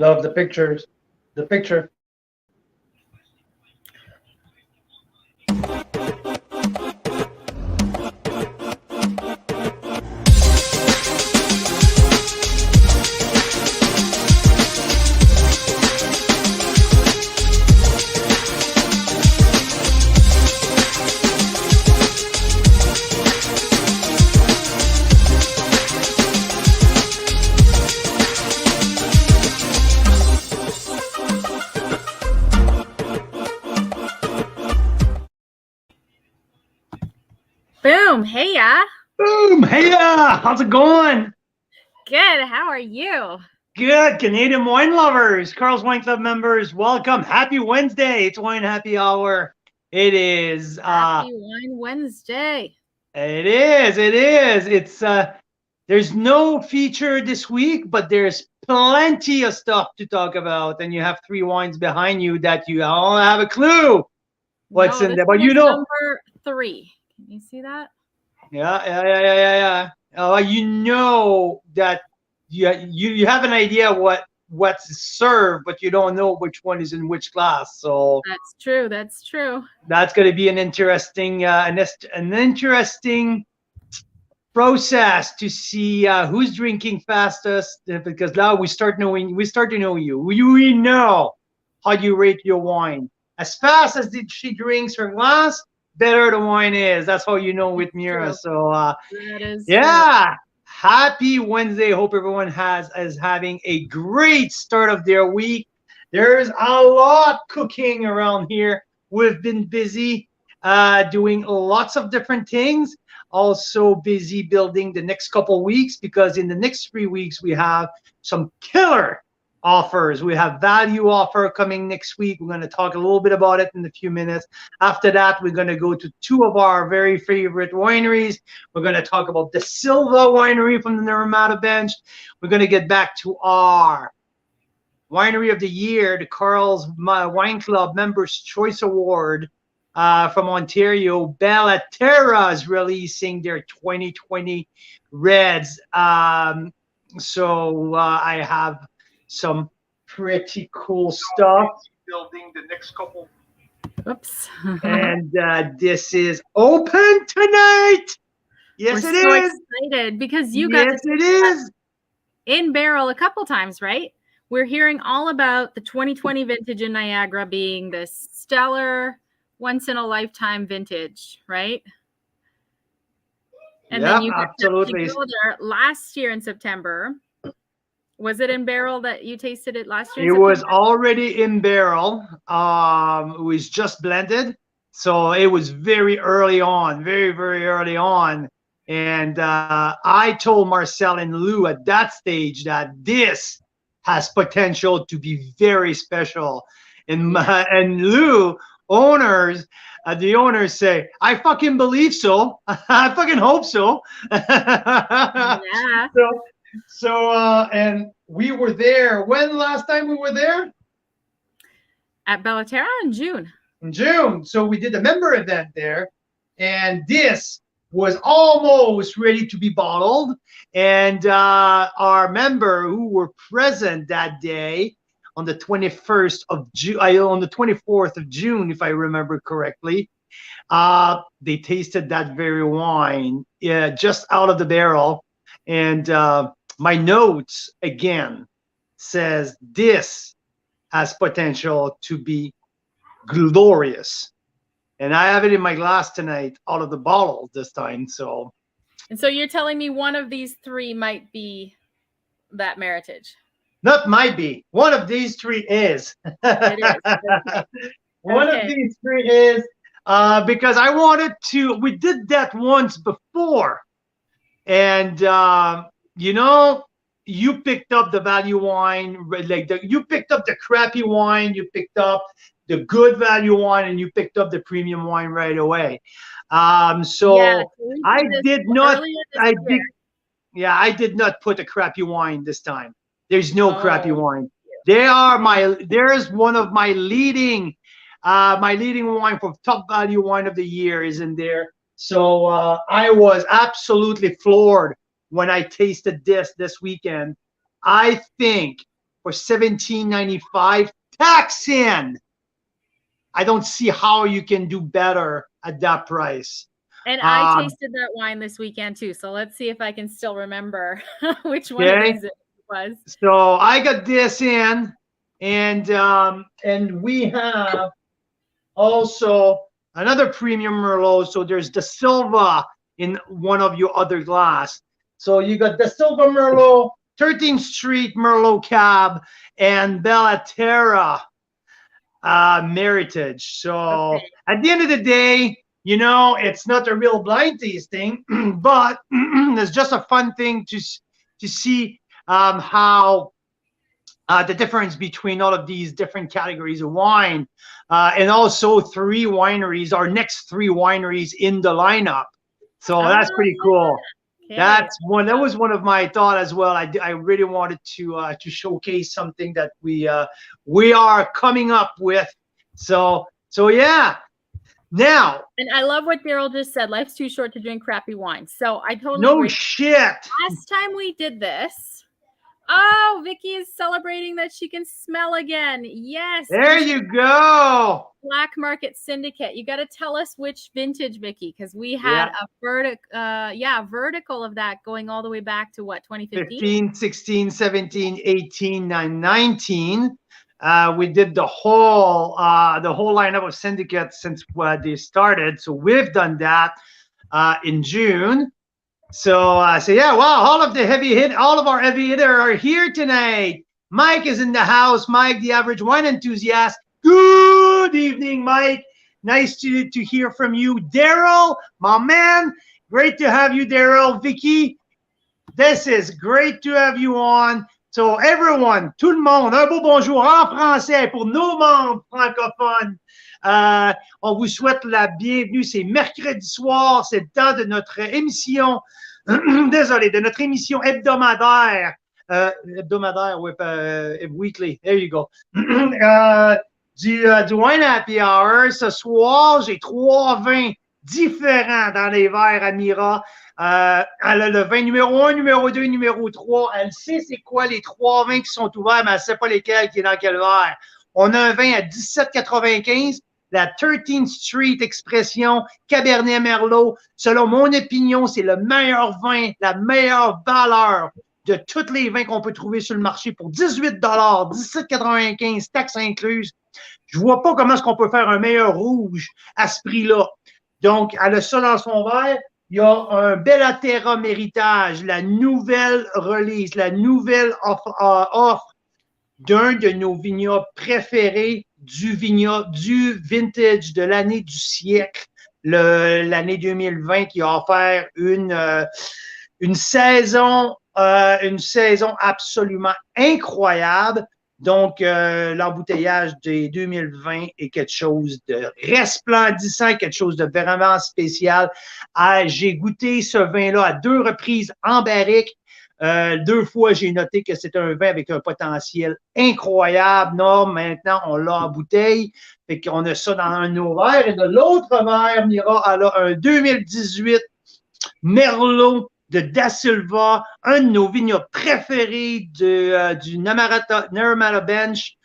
Love the pictures. The picture. Boom. Hey, ya. Boom. Hey, how's it going? Good. How are you? Good. Canadian wine lovers, Carl's Wine Club members, welcome. Happy Wednesday. It's Wine Happy Hour. It is. Happy Wine Wednesday. It is. It is. It's. There's no feature this week, but there's plenty of stuff to talk about, and you have three wines behind you that you all have a clue what's in there. But you know, number 3. Can you see that? Yeah. You know that you have an idea what's served, but you don't know which one is in which glass. So that's true. That's true. That's going to be an interesting process to see who's drinking fastest, because now we start to know you. We know how you rate your wine. As fast as she drinks her glass, better the wine is. That's how you know with Mira. True. So that is yeah. True. Happy Wednesday. Hope everyone is having a great start of their week. There's a lot cooking around here. We've been busy doing lots of different things. Also busy building the next couple weeks, because in the next 3 weeks we have some killer offers. We have value offer coming next week. We're going to talk a little bit about it in a few minutes. After that, we're going to go to 2 of our very favorite wineries. We're going to talk about the Silva Winery from the Niagara bench. We're going to get back to our Winery of the Year, the Carl's Wine Club Members Choice Award from Ontario. Bella Terra is releasing their 2020 Reds. So I have some pretty cool stuff. Building the next couple. Oops. And this is open tonight. Yes, We're it so is. Excited because you got it is in barrel a couple times, right? We're hearing all about the 2020 vintage in Niagara being this stellar, once in a lifetime vintage, right? And then you absolutely go there last year in September. Was it in barrel that you tasted it last year? It was already in barrel. It was just blended. So it was very early on, very, very early on. And I told Marcel and Lou at that stage that this has potential to be very special. And Lou, the owners say, I fucking believe so. I fucking hope so. Yeah. So and we were there. When last time we were there? At Bella Terra in June. In June. So we did a member event there, and this was almost ready to be bottled. And our member who were present that day on the 21st of June, on the 24th of June, if I remember correctly, they tasted that very wine, just out of the barrel. And my notes again says this has potential to be glorious, and I have it in my glass tonight, out of the bottle this time. So, and so you're telling me one of these 3 might be that Meritage? Not might be. One of these 3 is. It is. One of these 3 is because I wanted to. We did that once before. And you know, you picked up the value wine, you picked up the crappy wine, you picked up the good value wine, and you picked up the premium wine right away. So yeah, I did not put a crappy wine this time. There's no crappy wine. There's one of my leading wine for top value wine of the year is in there. So I was absolutely floored when I tasted this weekend. I think for $17.95. Tax in. I don't see how you can do better at that price. And I tasted that wine this weekend too. So let's see if I can still remember which one of these it was. So I got this in, and we have also another premium Merlot. So there's the Silva in one of your other glass. So you got the Silva Merlot, 13th Street Merlot Cab, and Bella Terra Meritage. So at the end of the day, you know, it's not a real blind tasting, but it's just a fun thing to see how the difference between all of these different categories of wine, and also three wineries, our next three wineries in the lineup. So that's pretty cool. Okay. That was one of my thoughts as well. I really wanted to showcase something that we are coming up with. So yeah. Now, and I love what Daryl just said. Life's too short to drink crappy wine. So I totally no agree. Shit. Last time we did this, oh, Vicky is celebrating that she can smell again. Yes. There you go. Black Market Syndicate. You got to tell us which vintage, Vicky, because we had a vertical of that going all the way back to what, 2015? 15, 16, 17, 18, and 19. We did the whole lineup of syndicates since they started. So we've done that in June. So yeah, wow, all of our heavy hitters are here tonight. Mike is in the house. Mike, the average wine enthusiast. Good evening, Mike. Nice to hear from you. Daryl, my man, great to have you, Daryl. Vicky, this is great to have you on. So everyone, tout le monde, un beau bonjour en français pour nos membres francophones. On vous souhaite la bienvenue. C'est mercredi soir, c'est le temps de notre émission, de notre émission hebdomadaire. Weekly, there you go. Du Wine Happy Hour. Ce soir, j'ai 3 vins différents dans les verres à Mira. Elle a le vin numéro 1, numéro 2, numéro 3. Elle sait c'est quoi les 3 vins qui sont ouverts, mais elle ne sait pas lesquels qui est dans quel verre. On a un vin à 17,95, la 13th Street Expression Cabernet Merlot. Selon mon opinion, c'est le meilleur vin, la meilleure valeur de tous les vins qu'on peut trouver sur le marché pour 18 $, 17,95, taxes incluses. Je ne vois pas comment est-ce qu'on peut faire un meilleur rouge à ce prix-là. Donc, elle a ça dans son verre. Il y a un Bella Terra Meritage, la nouvelle release, la nouvelle offre d'un de nos vignobles préférés du vintage de l'année du siècle, l'année 2020, qui a offert une saison absolument incroyable. Donc, l'embouteillage des 2020 est quelque chose de resplendissant, quelque chose de vraiment spécial. J'ai goûté ce vin-là à 2 reprises en barrique. 2 fois, j'ai noté que c'est un vin avec un potentiel incroyable. Non, maintenant, on l'a en bouteille. Fait qu'on a ça dans un de nos verres. Et de l'autre verre, Mira, elle a un 2018 Merlot de Da Silva, un de nos vignobles préférés du Niagara Bench,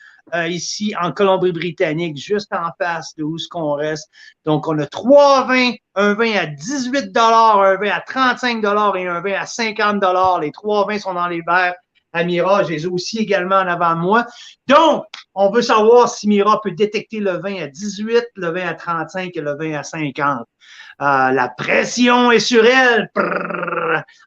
ici en Colombie-Britannique, juste en face de où ce qu'on reste. Donc, on a 3 vins, un vin à 18 $, un vin à 35 $ et un vin à 50 $. Les 3 vins sont dans les verres à Mira. Je les ai aussi également en avant de moi. Donc, on veut savoir si Mira peut détecter le vin à 18, le vin à 35 et le vin à 50. La pression est sur elle. Prrr.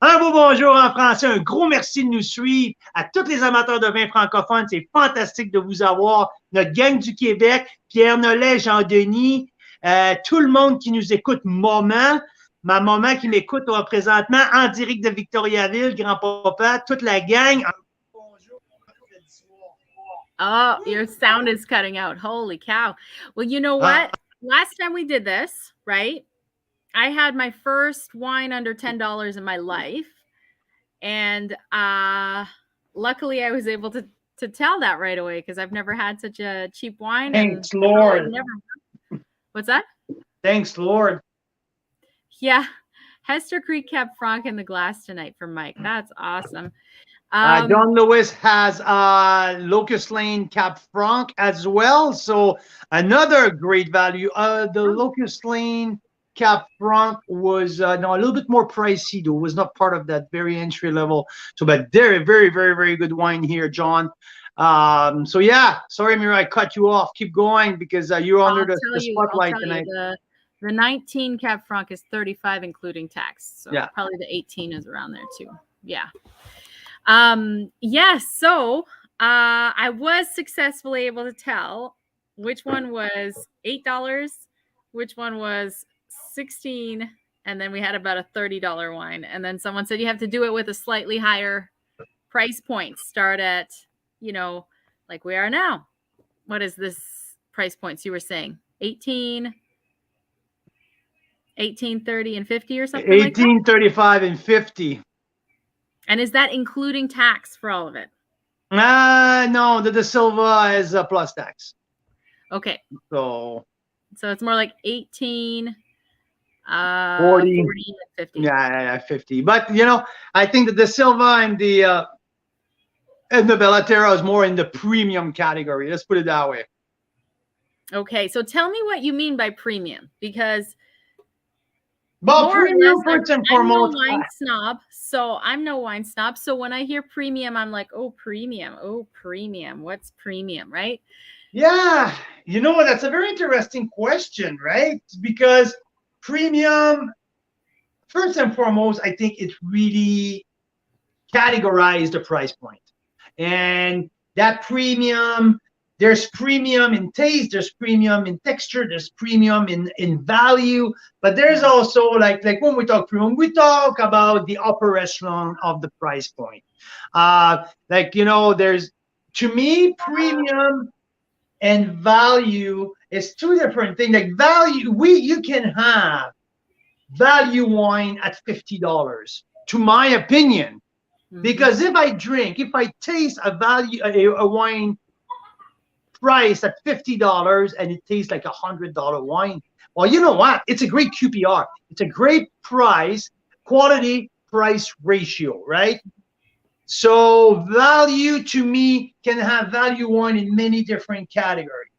Un beau bonjour en français. Un gros merci de nous suivre. À tous les amateurs de vin francophones, c'est fantastique de vous avoir. Notre gang du Québec, Pierre Nollet, Jean-Denis, tout le monde qui nous écoute, ma maman qui m'écoute présentement en direct de Victoriaville, grand-papa, toute la gang. Bonjour. Oh, your sound is cutting out. Holy cow. Well, you know what? Last time we did this, right? I had my first wine under $10 in my life. And luckily I was able to tell that right away because I've never had such a cheap wine. Thanks, Lord. What's that? Thanks, Lord. Yeah. Hester Creek Cab Franc in the glass tonight for Mike. That's awesome. John Lewis has Locust Lane Cab Franc as well. So another great value. The Locust Lane Cab Franc was now a little bit more pricey, though. It was not part of that very entry level. So, but very, very, very, very good wine here, John. So yeah, sorry, Mira, I cut you off. Keep going because you're under the spotlight tonight. The 19 Cab Franc is 35 including tax. So yeah, probably the 18 is around there too. Yeah. Yes. So I was successfully able to tell which one was $8, which one was $16, and then we had about a $30 wine. And then someone said you have to do it with a slightly higher price point. Start at, like we are now. What is this price points you were saying? 18, 30, and 50 or something 18, like that? 35, and 50. And is that including tax for all of it? No, the Silva is plus tax. Okay. So it's more like 18, 40, and 50. Yeah, 50. But I think that the Silva and the Bella Terra is more in the premium category. Let's put it that way. Okay, so tell me what you mean by premium, because premium first and foremost. I'm no wine snob. So when I hear premium, I'm like, oh, premium. What's premium, right? Yeah, that's a very interesting question, right? Because premium, first and foremost, I think it really categorized the price point. And that premium, there's premium in taste, there's premium in texture, there's premium in value, but there's also like when we talk premium, we talk about the upper echelon of the price point. There's, to me, premium and value is two different things. Like value, you can have value wine at $50, to my opinion. Because if I taste a wine price at $50 and it tastes like $100 wine, well, you know what? It's a great QPR. It's a great quality price ratio, right? So value, to me, can have value wine in many different categories.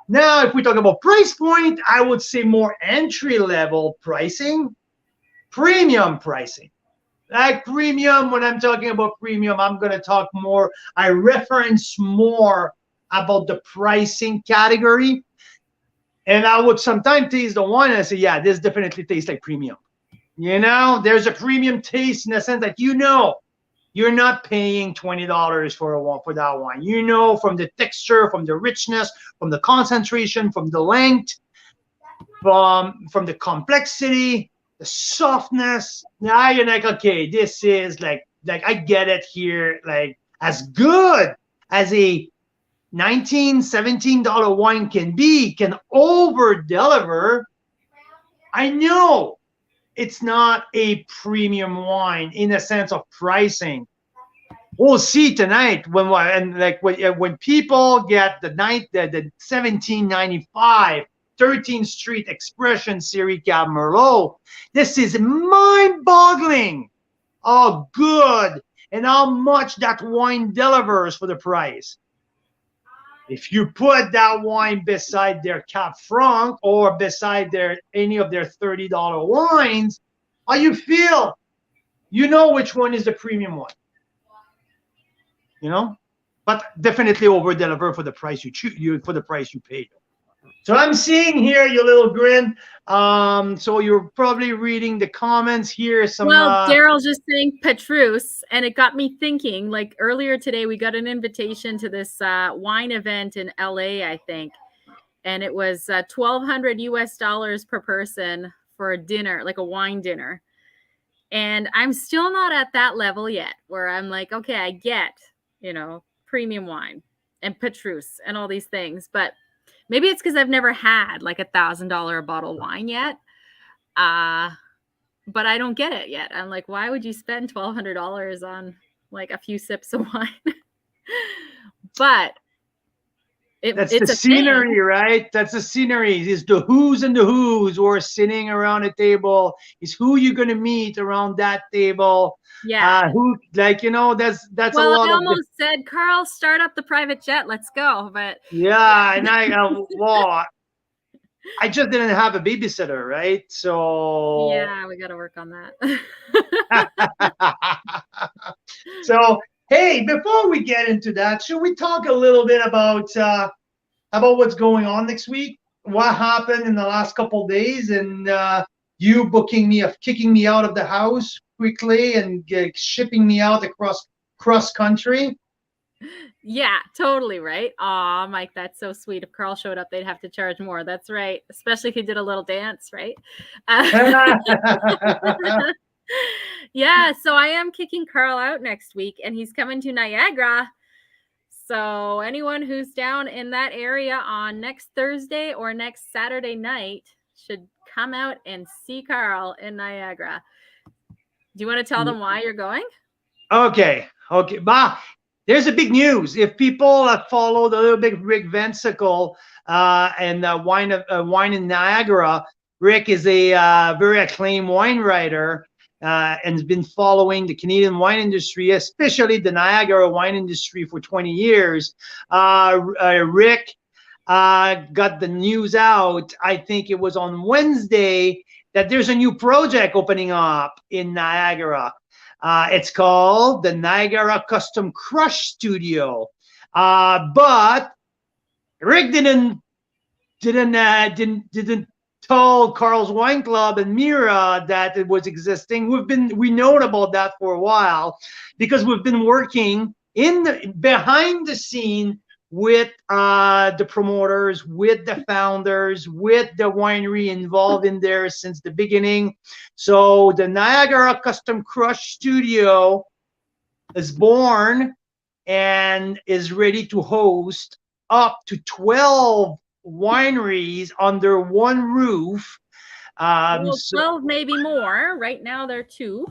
Now, if we talk about price point, I would say more entry level pricing, premium pricing. Like premium, when I'm talking about premium, I'm going to talk more. I reference more about the pricing category. And I would sometimes taste the wine and I say, yeah, this definitely tastes like premium. There's a premium taste in the sense that you're not paying $20 for that wine. From the texture, from the richness, from the concentration, from the length, from the complexity, the softness. Now you're like, okay, this is like I get it here, like as good as a $19, $17 wine can over deliver. I know it's not a premium wine in a sense of pricing. We'll see tonight when people get the $17.95 13th Street Expression Series Cab Merlot. This is mind-boggling how good and how much that wine delivers for the price. If you put that wine beside their Cab Franc or beside any of their $30 wines, how you feel? Which one is the premium one. But definitely over deliver for the price for the price you paid. So I'm seeing here your little grin. So you're probably reading the comments here. Daryl's just saying Petrus, and it got me thinking. Like earlier today, we got an invitation to this wine event in LA, I think, and it was $1,200 per person for a dinner, like a wine dinner. And I'm still not at that level yet, where I'm like, okay, I get, premium wine and Petrus and all these things, but maybe it's because I've never had like $1,000 a bottle wine yet. But I don't get it yet. I'm like, why would you spend $1,200 on like a few sips of wine? But That's the It's a thing. scenery, right? That's the scenery. It's the who's and the who's who are sitting around a table. It's who you're gonna meet around that table. Yeah. Who, like, that's a Well, I lot of almost said, Carl, start up the private jet. Let's go. But yeah. And well, I just didn't have a babysitter, right? So yeah, we got to work on that. so hey, before we get into that, should we talk a little bit about what's going on next week? What happened in the last couple of days, and you kicking me out of the house quickly and shipping me out across cross country. Yeah, totally right. Aw, Mike, that's so sweet. If Carl showed up, they'd have to charge more. That's right. Especially if he did a little dance, right? Yeah, so I am kicking Carl out next week, and he's coming to Niagara. So anyone who's down in that area on next Thursday or next Saturday night should come out and see Carl in Niagara. Do you want to tell them why you're going? Okay. Bah, there's a big news. If people have followed a little bit Rick Vensicle and wine in Niagara, Rick is a very acclaimed wine writer and has been following the Canadian wine industry, especially the Niagara wine industry, for 20 years. Rick got the news out, I think it was on Wednesday, that there's a new project opening up in Niagara. It's called the Niagara Custom Crush Studio. But Rick didn't tell Carl's Wine Club and Mira that it was existing. We known about that for a while because we've been working behind the scene with the promoters, with the founders, with the winery involved in there since the beginning. So the Niagara Custom Crush Studio is born and is ready to host up to 12 wineries under one roof. Well, 12, maybe more. Right now, they're 2.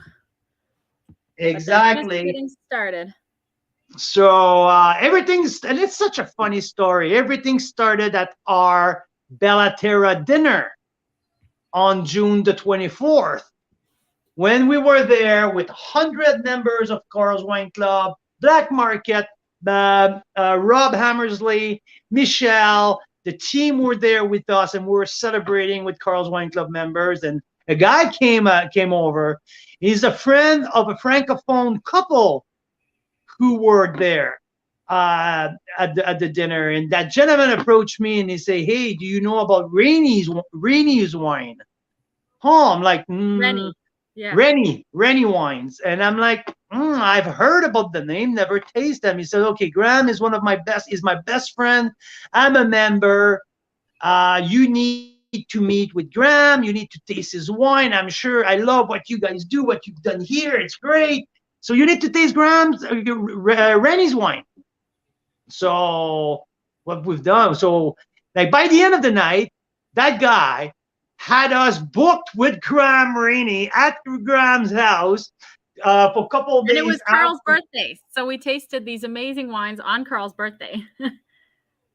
Exactly. Just getting started. So and it's such a funny story. Everything started at our Bella Terra dinner on June the 24th, when we were there with 100 members of Carl's Wine Club, Black Market, Rob Hammersley, Michelle, the team were there with us, and we were celebrating with Carl's Wine Club members. And a guy came over. He's a friend of a francophone couple who were there at the dinner, and that gentleman approached me and he said, "Hey, do you know about Rainy's wine?" Oh, I'm like, Rennie. Yeah. Rennie wines, and I'm like, I've heard about the name, never tasted them. He said, "Okay, Graham is my best friend. I'm a member. You need to meet with Graham. You need to taste his wine. I'm sure I love what you guys do, what you've done here. It's great. So you need to taste Rennie's wine." So what we've done, so like by the end of the night, that guy had us booked with Graham Rennie at Graham's house for a couple of days. And it was Carl's birthday, so we tasted these amazing wines on Carl's birthday.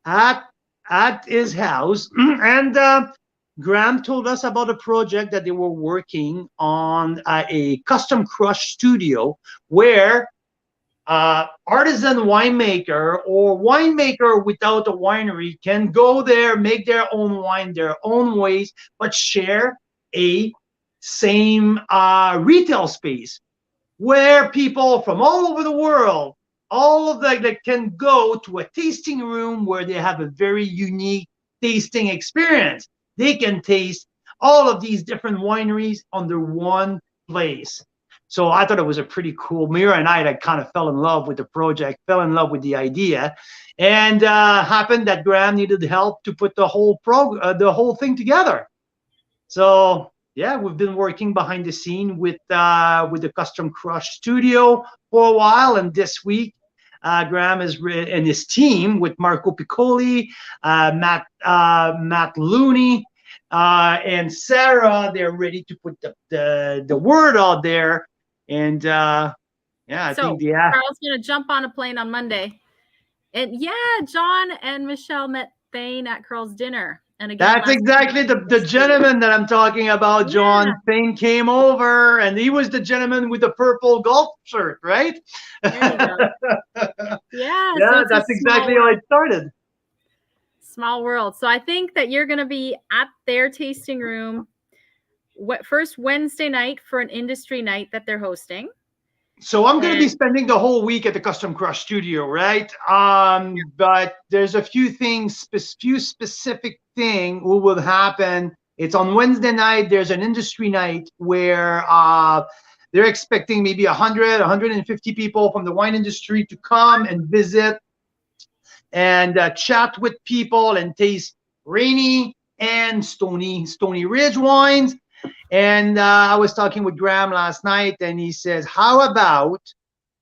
at his house, and Graham told us about a project that they were working on, a custom crush studio where artisan winemaker or winemaker without a winery can go there, make their own wine their own ways, but share a same retail space where people from all over the world, all of that can go to a tasting room where they have a very unique tasting experience. They can taste all of these different wineries under one place. So I thought it was a pretty cool. Mira and I kind of fell in love with the project, fell in love with the idea, and happened that Graham needed help to put the whole thing together. So yeah, we've been working behind the scene with the Custom Crush Studio for a while, and this week Graham and his team with Marco Piccoli, Matt Looney, and Sarah. They're ready to put the word out there, and I think Carl's gonna jump on a plane on Monday And yeah, John and Michelle met Thane at Carl's dinner. And again, That's exactly the gentleman that I'm talking about, John. Yeah. Thane came over, and he was the gentleman with the purple golf shirt, right? There you go. Yeah, so Yeah, it's that's a exactly how it started. small world. So I think that you're going to be at their tasting room first Wednesday night for an industry night that they're hosting. So I'm going to be spending the whole week at the Custom Crush studio, right? But there's a few specific thing what will happen. It's on Wednesday night. There's an industry night where they're expecting maybe 100, 150 people from the wine industry to come and visit and chat with people and taste rainy and Stony Ridge wines. And I was talking with Graham last night, and he says, how about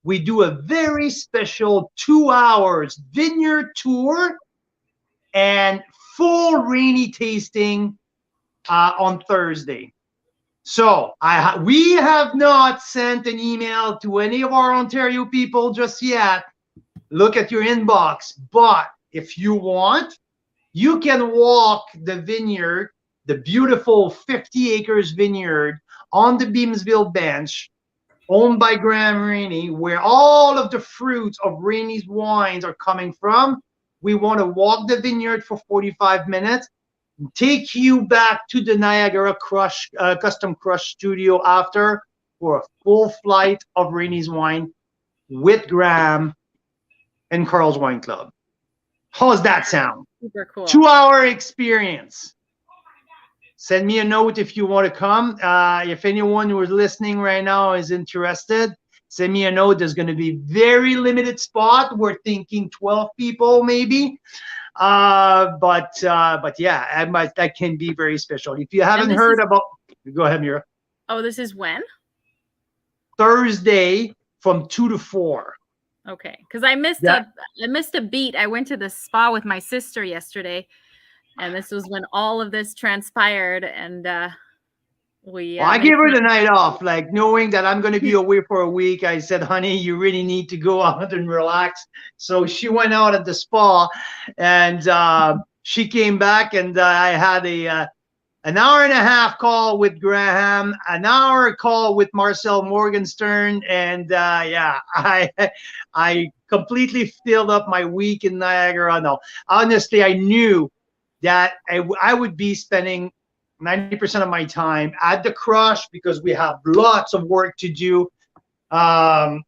we do a very special 2 hours vineyard tour and full rainy tasting on Thursday. So we have not sent an email to any of our Ontario people just yet. Look at your inbox. But if you want, you can walk the vineyard, the beautiful 50 acres vineyard on the Beamsville Bench, owned by Graham Rainey, where all of the fruits of Rainey's wines are coming from. We want to walk the vineyard for 45 minutes, take you back to the Niagara Custom Crush studio after for a full flight of Rainey's wine with Graham and Carl's Wine Club. How's that sound? Super cool. 2-hour experience. Send me a note if you want to come. If anyone who is listening right now is interested, send me a note. There's going to be very limited spot. We're thinking 12 people maybe. But yeah, that can be very special. If you haven't heard about, go ahead, Mira. Oh, this is when? Thursday from 2 to 4. Okay, because I missed a beat. I went to the spa with my sister yesterday, and this was when all of this transpired. And I gave her the night off, like knowing that I'm going to be away for a week. I said, honey, you really need to go out and relax. So she went out at the spa, and she came back, and I had an hour and a half call with Graham, an hour call with Marcel Morgenstern, and yeah, I completely filled up my week in Niagara. No, honestly, I knew that I would be spending 90% of my time at the Crush because we have lots of work to do. But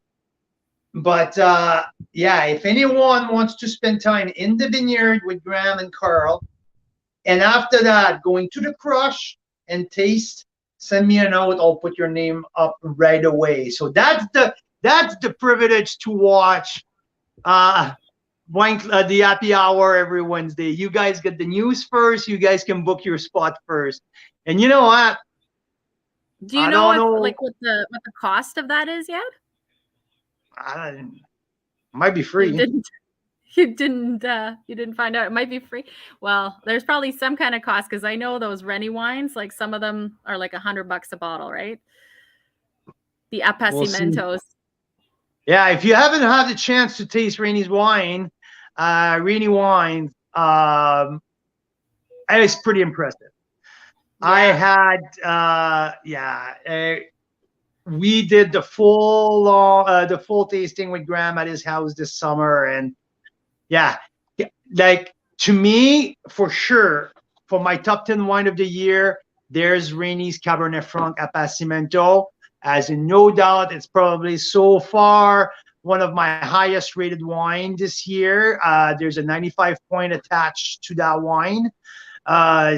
yeah, if anyone wants to spend time in the vineyard with Graham and Carl, and after that, going to the Crush and taste, send me a note. I'll put your name up right away. So that's the privilege to watch the happy hour every Wednesday. You guys get the news first. You guys can book your spot first. And you know what? Do you know what the cost of that is yet? Might be free. You didn't find out. It might be free. Well, there's probably some kind of cost because I know those Rennie wines, like some of them are like $100 a bottle, right? The Appassimento. Yeah, if you haven't had the chance to taste Rainey's wine, Rainey wine, it's pretty impressive. Yeah. I had we did the full tasting with Graham at his house this summer, and yeah, like to me, for sure, for my top 10 wine of the year, there's Rainey's Cabernet Franc Appassimento. As in, no doubt, it's probably so far one of my highest rated wine this year. There's a 95 point attached to that wine.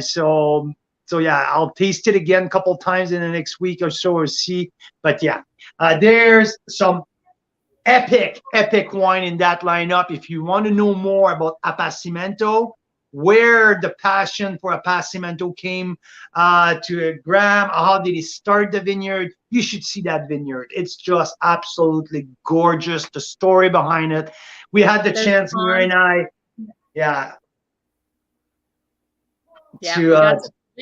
So yeah, I'll taste it again a couple times in the next week or so or see. But yeah, there's some epic wine in that lineup. If you want to know more about Appassimento, where the passion for Appassimento came to Graham, how did he start the vineyard, you should see that vineyard. It's just absolutely gorgeous. The story behind it. We had the chance, Mira and I,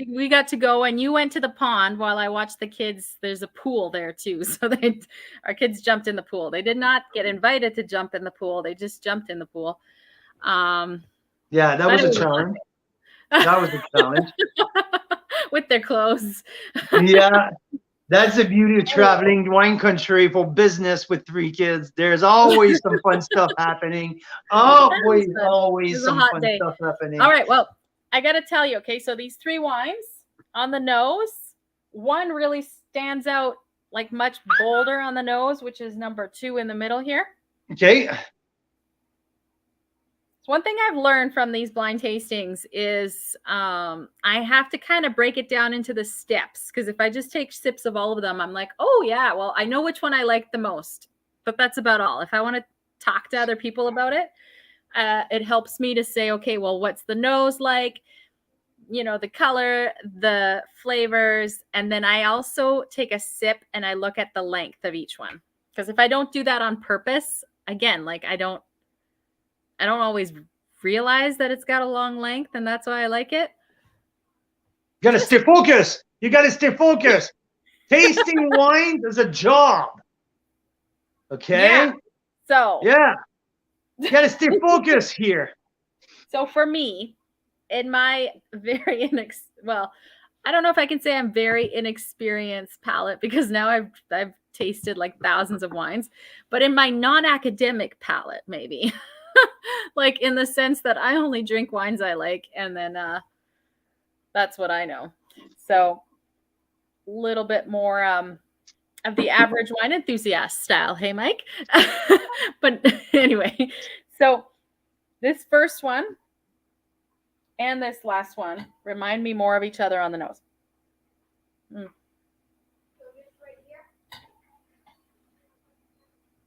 we got to go, and you went to the pond while I watched the kids. There's a pool there too, so our kids jumped in the pool. They did not get invited to jump in the pool. They just jumped in the pool. Yeah, that But was it a was a challenge. fun That was a challenge. day. With their clothes. Yeah, that's the beauty of traveling wine country for business with 3 kids. There's always some fun stuff happening. That was Always, fun. It always was a some hot fun day. stuff All happening. right, well, I got to tell you, okay, so these 3 wines on the nose, one really stands out like much bolder on the nose, which is number 2 in the middle here. Okay. So one thing I've learned from these blind tastings is I have to kind of break it down into the steps, because if I just take sips of all of them, I'm like, oh yeah, well, I know which one I like the most, but that's about all. If I want to talk to other people about it, it helps me to say, okay, well, what's the nose like? You know, the color, the flavors, and then I also take a sip and I look at the length of each one. Because if I don't do that on purpose, again, like I don't always realize that it's got a long length, and that's why I like it. You gotta stay focused. You gotta stay focused. Tasting wine is a job. Okay? Yeah. So Yeah. You gotta stay focused here. So for me, in my very well, I don't know if I can say I'm very inexperienced palate, because now I've tasted like thousands of wines, but in my non-academic palate, maybe, like in the sense that I only drink wines I like, and then that's what I know. So a little bit more of the average wine enthusiast style. Hey, Mike. But anyway, so this first one and this last one remind me more of each other on the nose.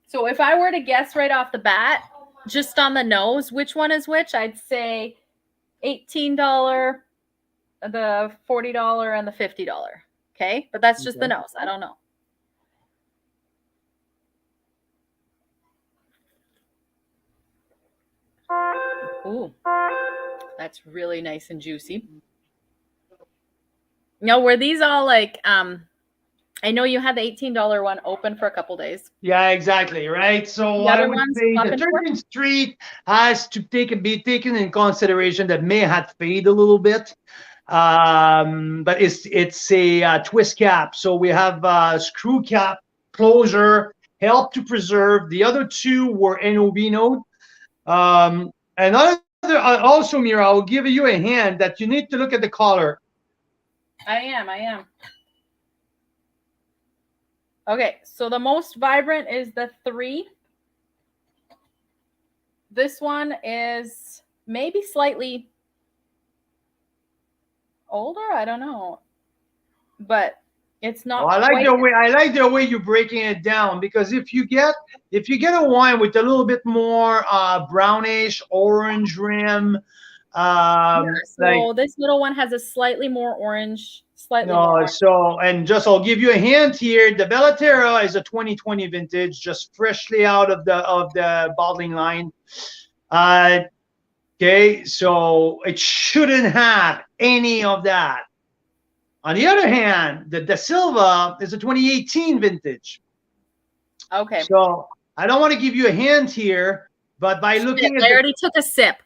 So if I were to guess right off the bat, just on the nose, which one is which, I'd say $18, the $40, and the $50. Okay? But that's just the nose. I don't know. Ooh, that's really nice and juicy. Now, were these all like, I know you had the $18 one open for a couple days. Yeah, exactly, right? So I would say the 13th Street has to be taken in consideration that may have faded a little bit. But it's a twist cap. So we have screw cap, closure, help to preserve. The other 2 were NOB note. And also, Mira, I'll give you a hand that you need to look at the color. I am. Okay, so the most vibrant is the 3. This one is maybe slightly older. I don't know, but it's not. Well, I like the way you're breaking it down, because if you get a wine with a little bit more brownish orange rim, so like, this little one has a slightly more orange. More. So, and just I'll give you a hint here. The Bella Terra is a 2020 vintage, just freshly out of the bottling line. Okay, so it shouldn't have any of that. On the other hand, the Da Silva is a 2018 vintage. Okay. So I don't want to give you a hint here, but by looking at, I already took a sip.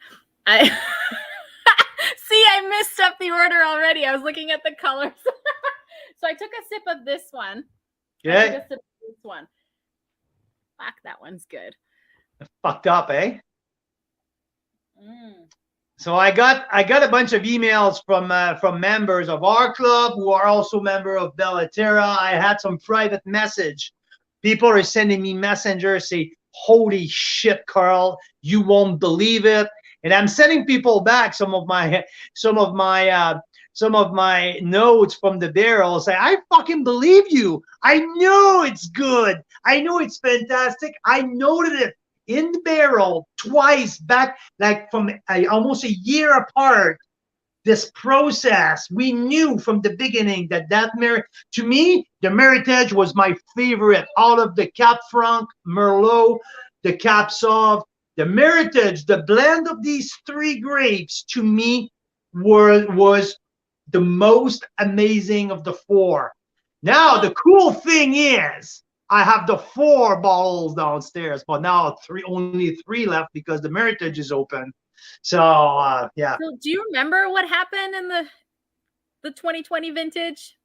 See, I messed up the order already. I was looking at the colors. So I took a sip of this one. Yeah. I took a sip of this one. Fuck, that one's good. Fucked up, eh? So I got a bunch of emails from members of our club who are also member of Bella Terra. I had some private message. People are sending me messengers say, "Holy shit, Carl, you won't believe it." And I'm sending people back some of my notes from the barrel. Say, "I fucking believe you. I know it's good. I know it's fantastic. I noted it in the barrel twice back, like from almost a year apart. This process, we knew from the beginning that to me, the Meritage was my favorite out of the Cap Franc, Merlot, the Cap Sauv. The Meritage, the blend of these 3 grapes, to me, was the most amazing of the 4. Now, the cool thing is, I have the 4 bottles downstairs, but now only 3 left because the Meritage is open. So yeah. So do you remember what happened in the 2020 vintage?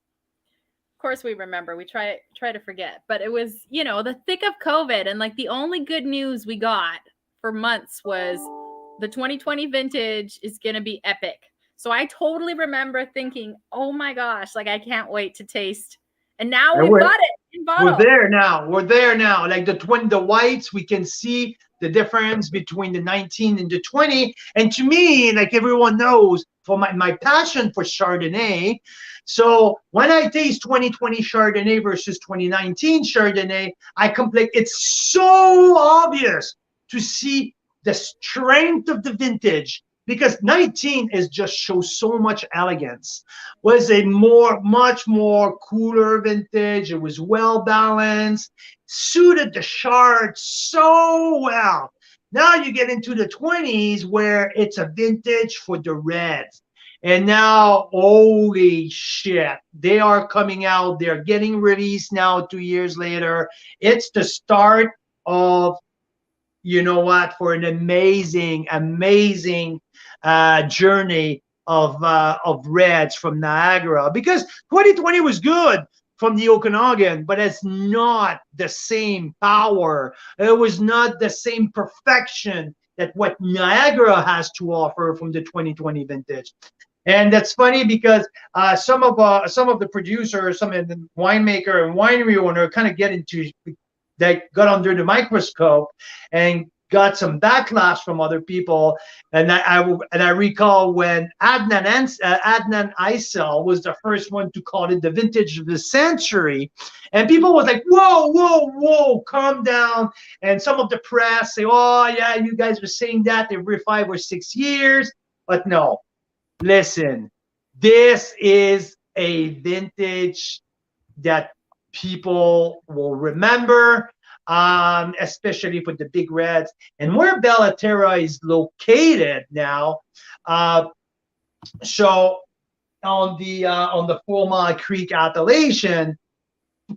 Of course we remember. We try to forget, but it was, you know, the thick of COVID, and like the only good news we got for months was the 2020 vintage is going to be epic. So I totally remember thinking, oh my gosh, like I can't wait to taste. And now we've got it in bottle. We're there now. We're there now. Like the whites, we can see the difference between the 19 and the 20. And to me, like everyone knows, for my passion for Chardonnay. So when I taste 2020 Chardonnay versus 2019 Chardonnay, it's so obvious to see the strength of the vintage, because 19 is just shows so much elegance. Was a much more cooler vintage. It was well balanced, suited the Chard so well. Now you get into the 20s where it's a vintage for the reds. And now, holy shit, they are coming out. They're getting released now 2 years later. It's the start of, you know what, for an amazing journey of reds from Niagara, because 2020 was good from the Okanagan, but it's not the same power. It was not the same perfection that what Niagara has to offer from the 2020 vintage. And that's funny because some of the producers, some of the winemaker and winery owner kind of get into, they got under the microscope and got some backlash from other people. And I recall when Adnan Aysel was the first one to call it the vintage of the century, and people was like, whoa, calm down. And some of the press say, oh yeah, you guys were saying that every 5 or 6 years, but no. Listen, this is a vintage that people will remember, especially for the big reds. And where Bella Terra is located now, so on the 4 Mile Creek appellation,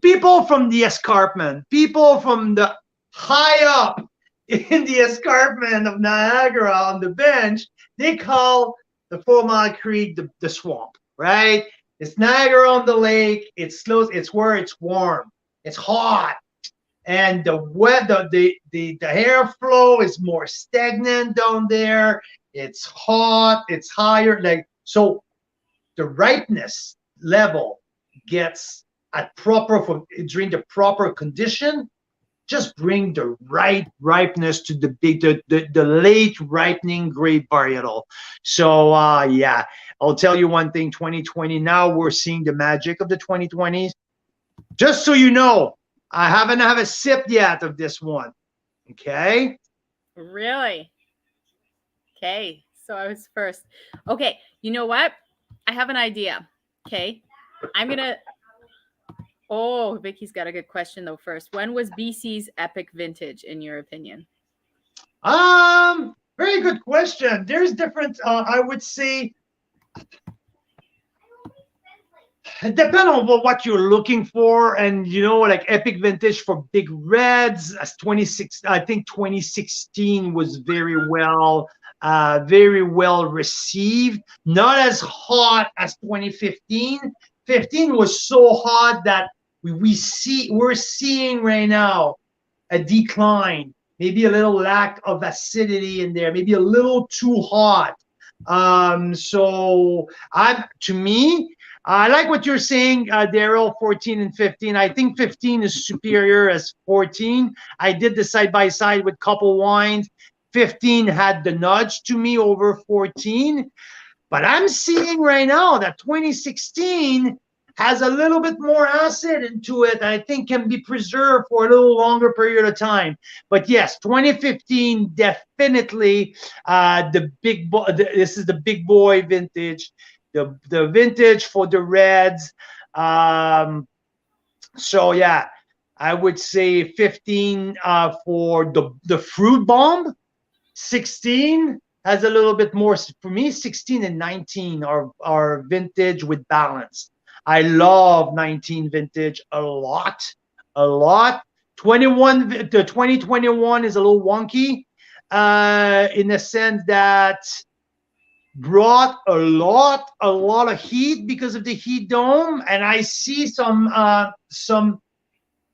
people from the escarpment, people from the high up in the escarpment of Niagara on the bench, they call the 4 Mile Creek the swamp, right? It's Niagara on the lake. It's where it's warm. It's hot. And the airflow is more stagnant down there. It's hot. It's higher. Like, so the ripeness level gets during the proper condition. Just bring the right ripeness to the late ripening grape varietal. So yeah, I'll tell you one thing, 2020, now we're seeing the magic of the 2020s. Just so you know, I haven't had a sip yet of this one. Okay? Really? Okay, so I was first. Okay, you know what? I have an idea. Okay, I'm gonna. Oh, Vicky's got a good question though. First, when was BC's epic vintage, in your opinion? Very good question. There's different. I would say it depends on what you're looking for, and you know, like epic vintage for big reds. As 26, I think 2016 was very well received. Not as hot as 2015. 15 was so hot that we're seeing right now a decline, maybe a little lack of acidity in there, maybe a little too hot. So to me, I like what you're saying, Daryl, 14 and 15. I think 15 is superior as 14. I did the side-by-side with couple wines. 15 had the nudge to me over 14. But I'm seeing right now that 2016 has a little bit more acid into it. I think can be preserved for a little longer period of time. But yes, 2015 definitely this is the big boy vintage, the vintage for the reds. So yeah, I would say 15 for the fruit bomb. 16 has a little bit more. For me, 16 and 19 are vintage with balance. I love 19 vintage a lot. a lot. 2021 is a little wonky in the sense that brought a lot of heat because of the heat dome, and I see some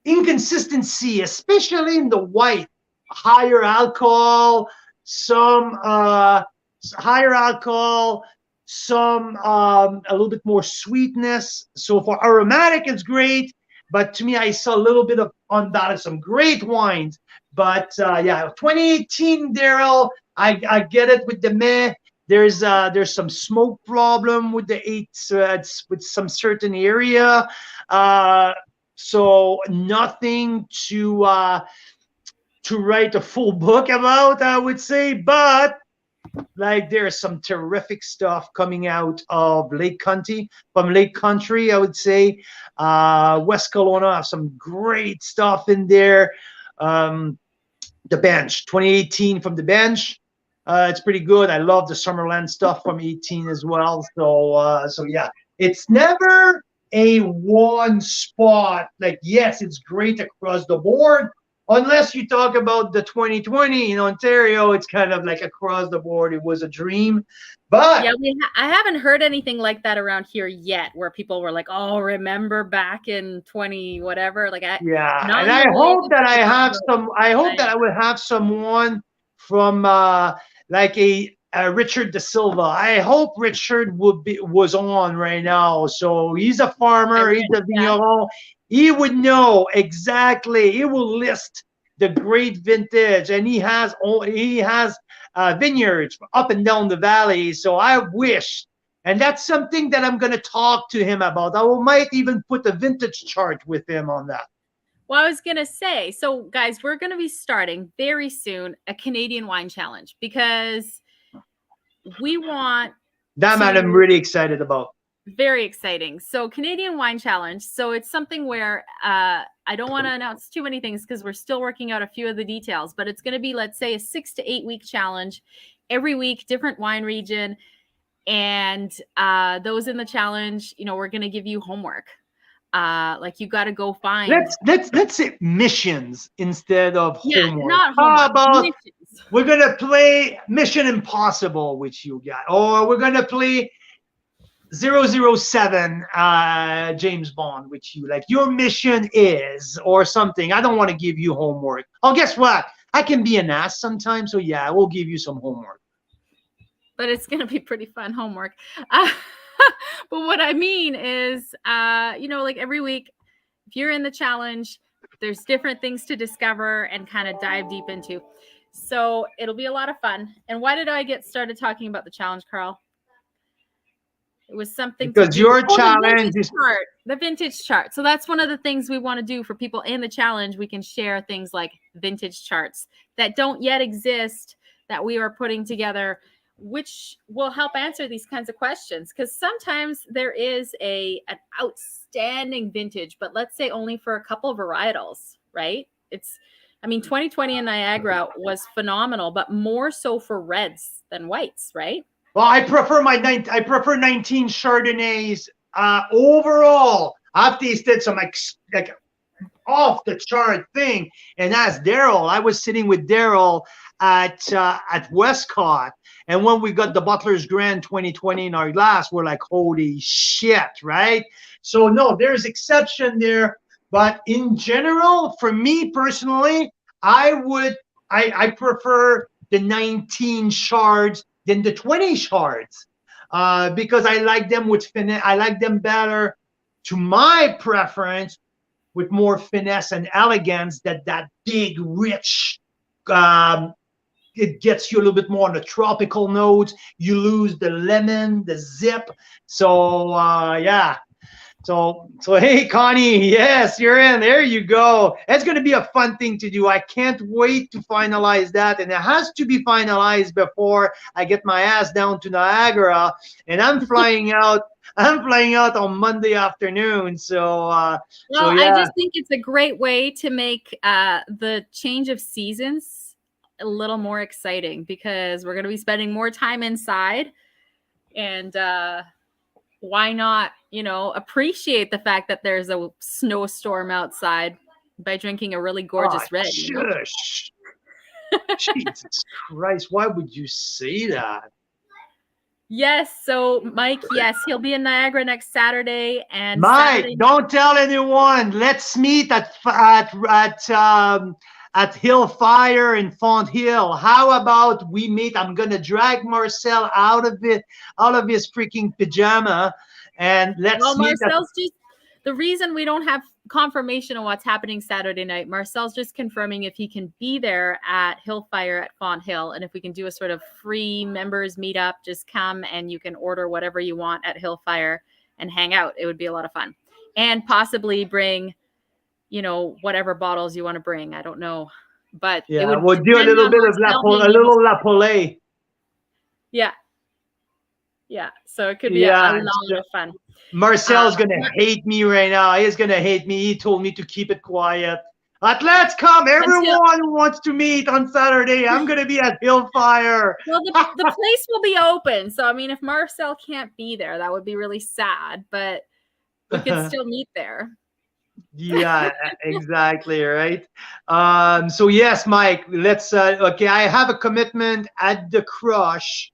inconsistency, especially in the white. Higher alcohol, some higher alcohol, some a little bit more sweetness. So for aromatic, it's great, but to me, I saw a little bit of on balance. Some great wines, but yeah, 2018, Daryl, I get it with the meh. There's some smoke problem with the eight with some certain area. So nothing to write a full book about, I would say, but like there's some terrific stuff coming out of Lake Country, from Lake Country, I would say. West Kelowna have some great stuff in there. The Bench, 2018 from the Bench. It's pretty good. I love the Summerland stuff from 18 as well. So yeah, it's never a one spot. Like, yes, it's great across the board. Unless you talk about the 2020 in Ontario, it's kind of like across the board. It was a dream. But yeah, I haven't heard anything like that around here yet, where people were like, "Oh, remember back in 20 whatever." Like, yeah, not and in I the way hope that that I people talk have about some. I hope that tonight. I will have someone from like a Richard De Silva. I hope Richard was on right now. So he's a I farmer. wish, He's a yeah. vigneron. He would know exactly. He will list the great vintage, and he has vineyards up and down the valley. So I wish. And that's something that I'm going to talk to him about. Might even put a vintage chart with him on that. Well, I was going to say, so guys, we're going to be starting very soon a Canadian wine challenge, because we want That man, I'm to, really excited about. very exciting. So Canadian wine challenge. So it's something where I don't want to announce too many things because we're still working out a few of the details, but it's going to be, let's say, a 6 to 8 week challenge. Every week, different wine region. And those in the challenge, we're going to give you homework. Like, you got to go find. Let's say missions instead of Yeah, homework. not How homework, about missions. we're gonna play Mission Impossible, which you got, or we're gonna play 007 James Bond, which you like. Your mission is or something. I don't want to give you homework. Oh, guess what? I can be an ass sometimes, so yeah, I will give you some homework. But it's going to be pretty fun homework. But what I mean is, like every week, if you're in the challenge, there's different things to discover and kind of dive deep into. So it'll be a lot of fun. And why did I get started talking about the challenge, Carl? It was something to Because do. your Oh, the challenge vintage is chart. The vintage chart. So that's one of the things we want to do for people in the challenge. We can share things like vintage charts that don't yet exist, that we are putting together, which will help answer these kinds of questions. Because sometimes there is an outstanding vintage, but let's say only for a couple of varietals, right? 2020 in Niagara was phenomenal, but more so for reds than whites, right? well, I prefer 19 Chardonnays overall. I've tasted some like off the chart thing, and that's Daryl. I was sitting with Daryl at Westcott, and when we got the Butler's Grand 2020 in our glass, we're like, holy shit, right? So no, there's exception there, but in general, for me personally, I prefer the 19 shards than the 20 shards because I like them with finesse. I like them better, to my preference, with more finesse and elegance. That big, rich. It gets you a little bit more on the tropical notes. You lose the lemon, the zip. So yeah. So hey, Connie, yes, you're in. There you go. It's going to be a fun thing to do. I can't wait to finalize that, and it has to be finalized before I get my ass down to Niagara, and I'm flying out. I'm flying out on Monday afternoon. So Well, I yeah. just think it's a great way to make the change of seasons a little more exciting, because we're going to be spending more time inside, and why not, appreciate the fact that there's a snowstorm outside. by drinking a really gorgeous red. Shush. Jesus Christ, why would you say that? Yes, so Mike, yes, he'll be in Niagara next Saturday, and Mike, Saturday. Don't tell anyone. Let's meet at Hillfire in Font Hill. How about we meet? I'm gonna drag Marcel out of his freaking pajama, and let's meet. Marcel's just the reason we don't have confirmation on what's happening Saturday night. Marcel's just confirming if he can be there at Hillfire at Font Hill, and if we can do a sort of free members meetup. Just come and you can order whatever you want at Hillfire and hang out. It would be a lot of fun, and possibly bring, whatever bottles you want to bring. I don't know, but yeah, we'll do a little bit of La Polay. Yeah, so it could be a lot of fun. Marcel's going to hate me right now. He's going to hate me. He told me to keep it quiet. But let's come. Everyone who wants to meet on Saturday, I'm going to be at Hillfire. Well, the place will be open. So, I mean, if Marcel can't be there, that would be really sad. But we could still meet there. Yeah, exactly. Right. So, yes, Mike, let's, okay, I have a commitment at the Crush.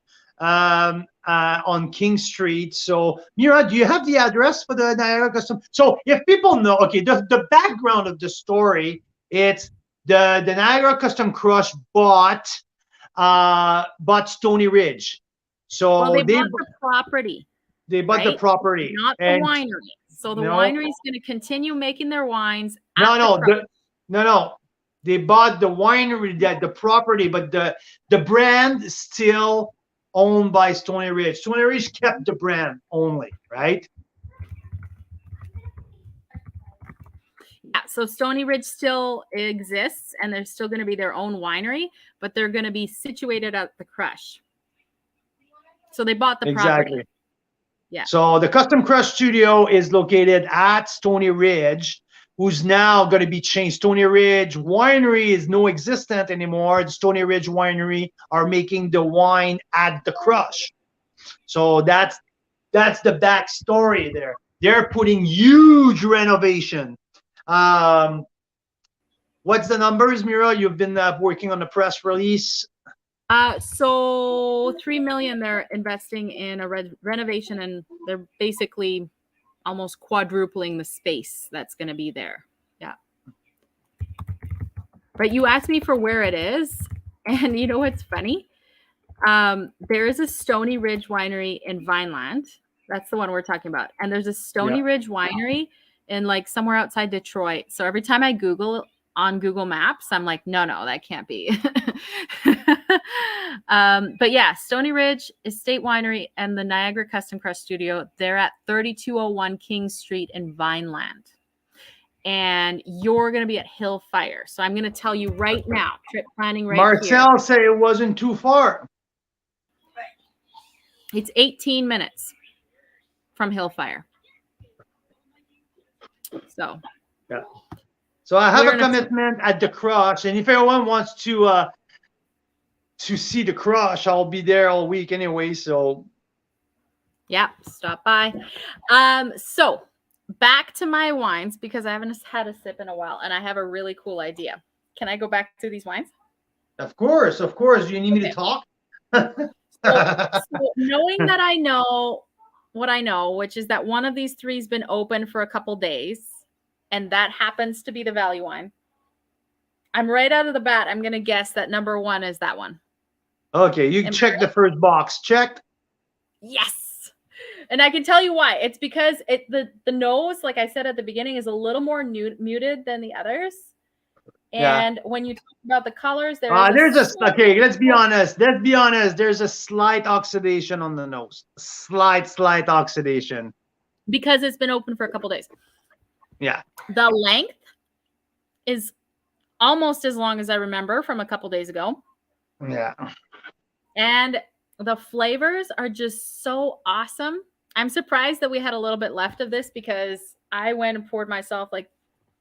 On King Street. So, Mira, do you have the address for the Niagara Custom? So, if people know, okay, the background of the story, it's the Niagara Custom Crush bought Stony Ridge. So they bought the property. They bought the property, not the winery. So the winery is going to continue making their wines. No. They bought the winery, the property, but the brand still owned by Stony Ridge. Stony Ridge kept the brand only, right? Yeah, so Stony Ridge still exists, and they're still going to be their own winery, but they're going to be situated at the Crush. So they bought the property. Yeah. So the Custom Crush Studio is located at Stony Ridge, who's now going to be changed. Stony Ridge Winery is no existent anymore. The Stony Ridge Winery are making the wine at the Crush. So that's the backstory there. They're putting huge renovation. What's the numbers, Mira? You've been working on the press release. So $3 million they're investing in a renovation, and they're basically almost quadrupling the space that's going to be there. Yeah. But you asked me for where it is, and you know what's funny? There is a Stony Ridge Winery in Vineland. That's the one we're talking about. And there's a Stony Ridge Winery in like somewhere outside Detroit. So every time I Google on Google Maps, I'm like, no, that can't be. But yeah, Stony Ridge Estate Winery and the Niagara Custom Crush Studio, they're at 3201 King Street in Vineland. And you're going to be at Hillfire. So I'm going to tell you right now, trip planning right Marcel here. said it wasn't too far. It's 18 minutes from Hillfire. So. Yeah. So I have a commitment at the Crush, and if anyone wants to see the Crush, I'll be there all week anyway. So, yeah, stop by. So back to my wines, because I haven't had a sip in a while, and I have a really cool idea. Can I go back to these wines? Of course. You need me to talk? So knowing that I know what I know, which is that one of these three has been open for a couple days, and that happens to be the value wine. I'm right out of the bat. I'm going to guess that number one is that one. Okay, you check the first box. Checked? Yes. And I can tell you why. It's because the nose, like I said at the beginning, is a little more muted than the others. And when you talk about the colors, okay, let's be honest. There's a slight oxidation on the nose. Slight oxidation. Because it's been open for a couple days. Yeah. The length is almost as long as I remember from a couple days ago. Yeah. And the flavors are just so awesome. I'm surprised that we had a little bit left of this, because I went and poured myself like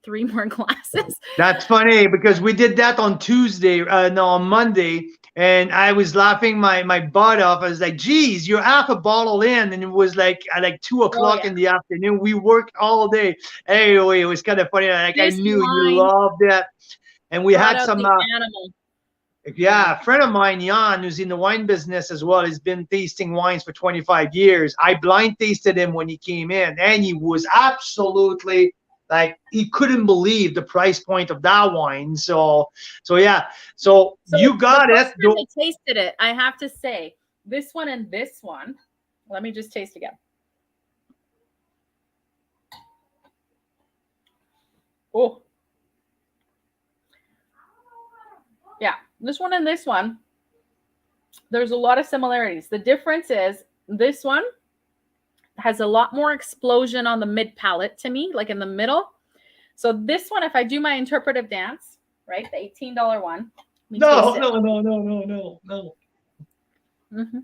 3 more glasses. That's funny, because we did that on Tuesday, on Monday, And I was laughing my butt off. I was like, geez, you're half a bottle in. And it was like at like 2 o'clock in the afternoon. We worked all day. Anyway, it was kind of funny. Like I This knew you wine loved it. And we brought had out some the animal. yeah, a friend of mine, Jan, who's in the wine business as well, has been tasting wines for 25 years. I blind tasted him when he came in, and he was absolutely like, he couldn't believe the price point of that wine. So yeah. So you got the it. first time I tasted it, I have to say, this one and this one. Let me just taste again. Oh. Yeah, this one and this one, there's a lot of similarities. The difference is this one has a lot more explosion on the mid palate to me, like in the middle. So this one, if I do my interpretive dance, right, the $18 one. No. Mm-hmm.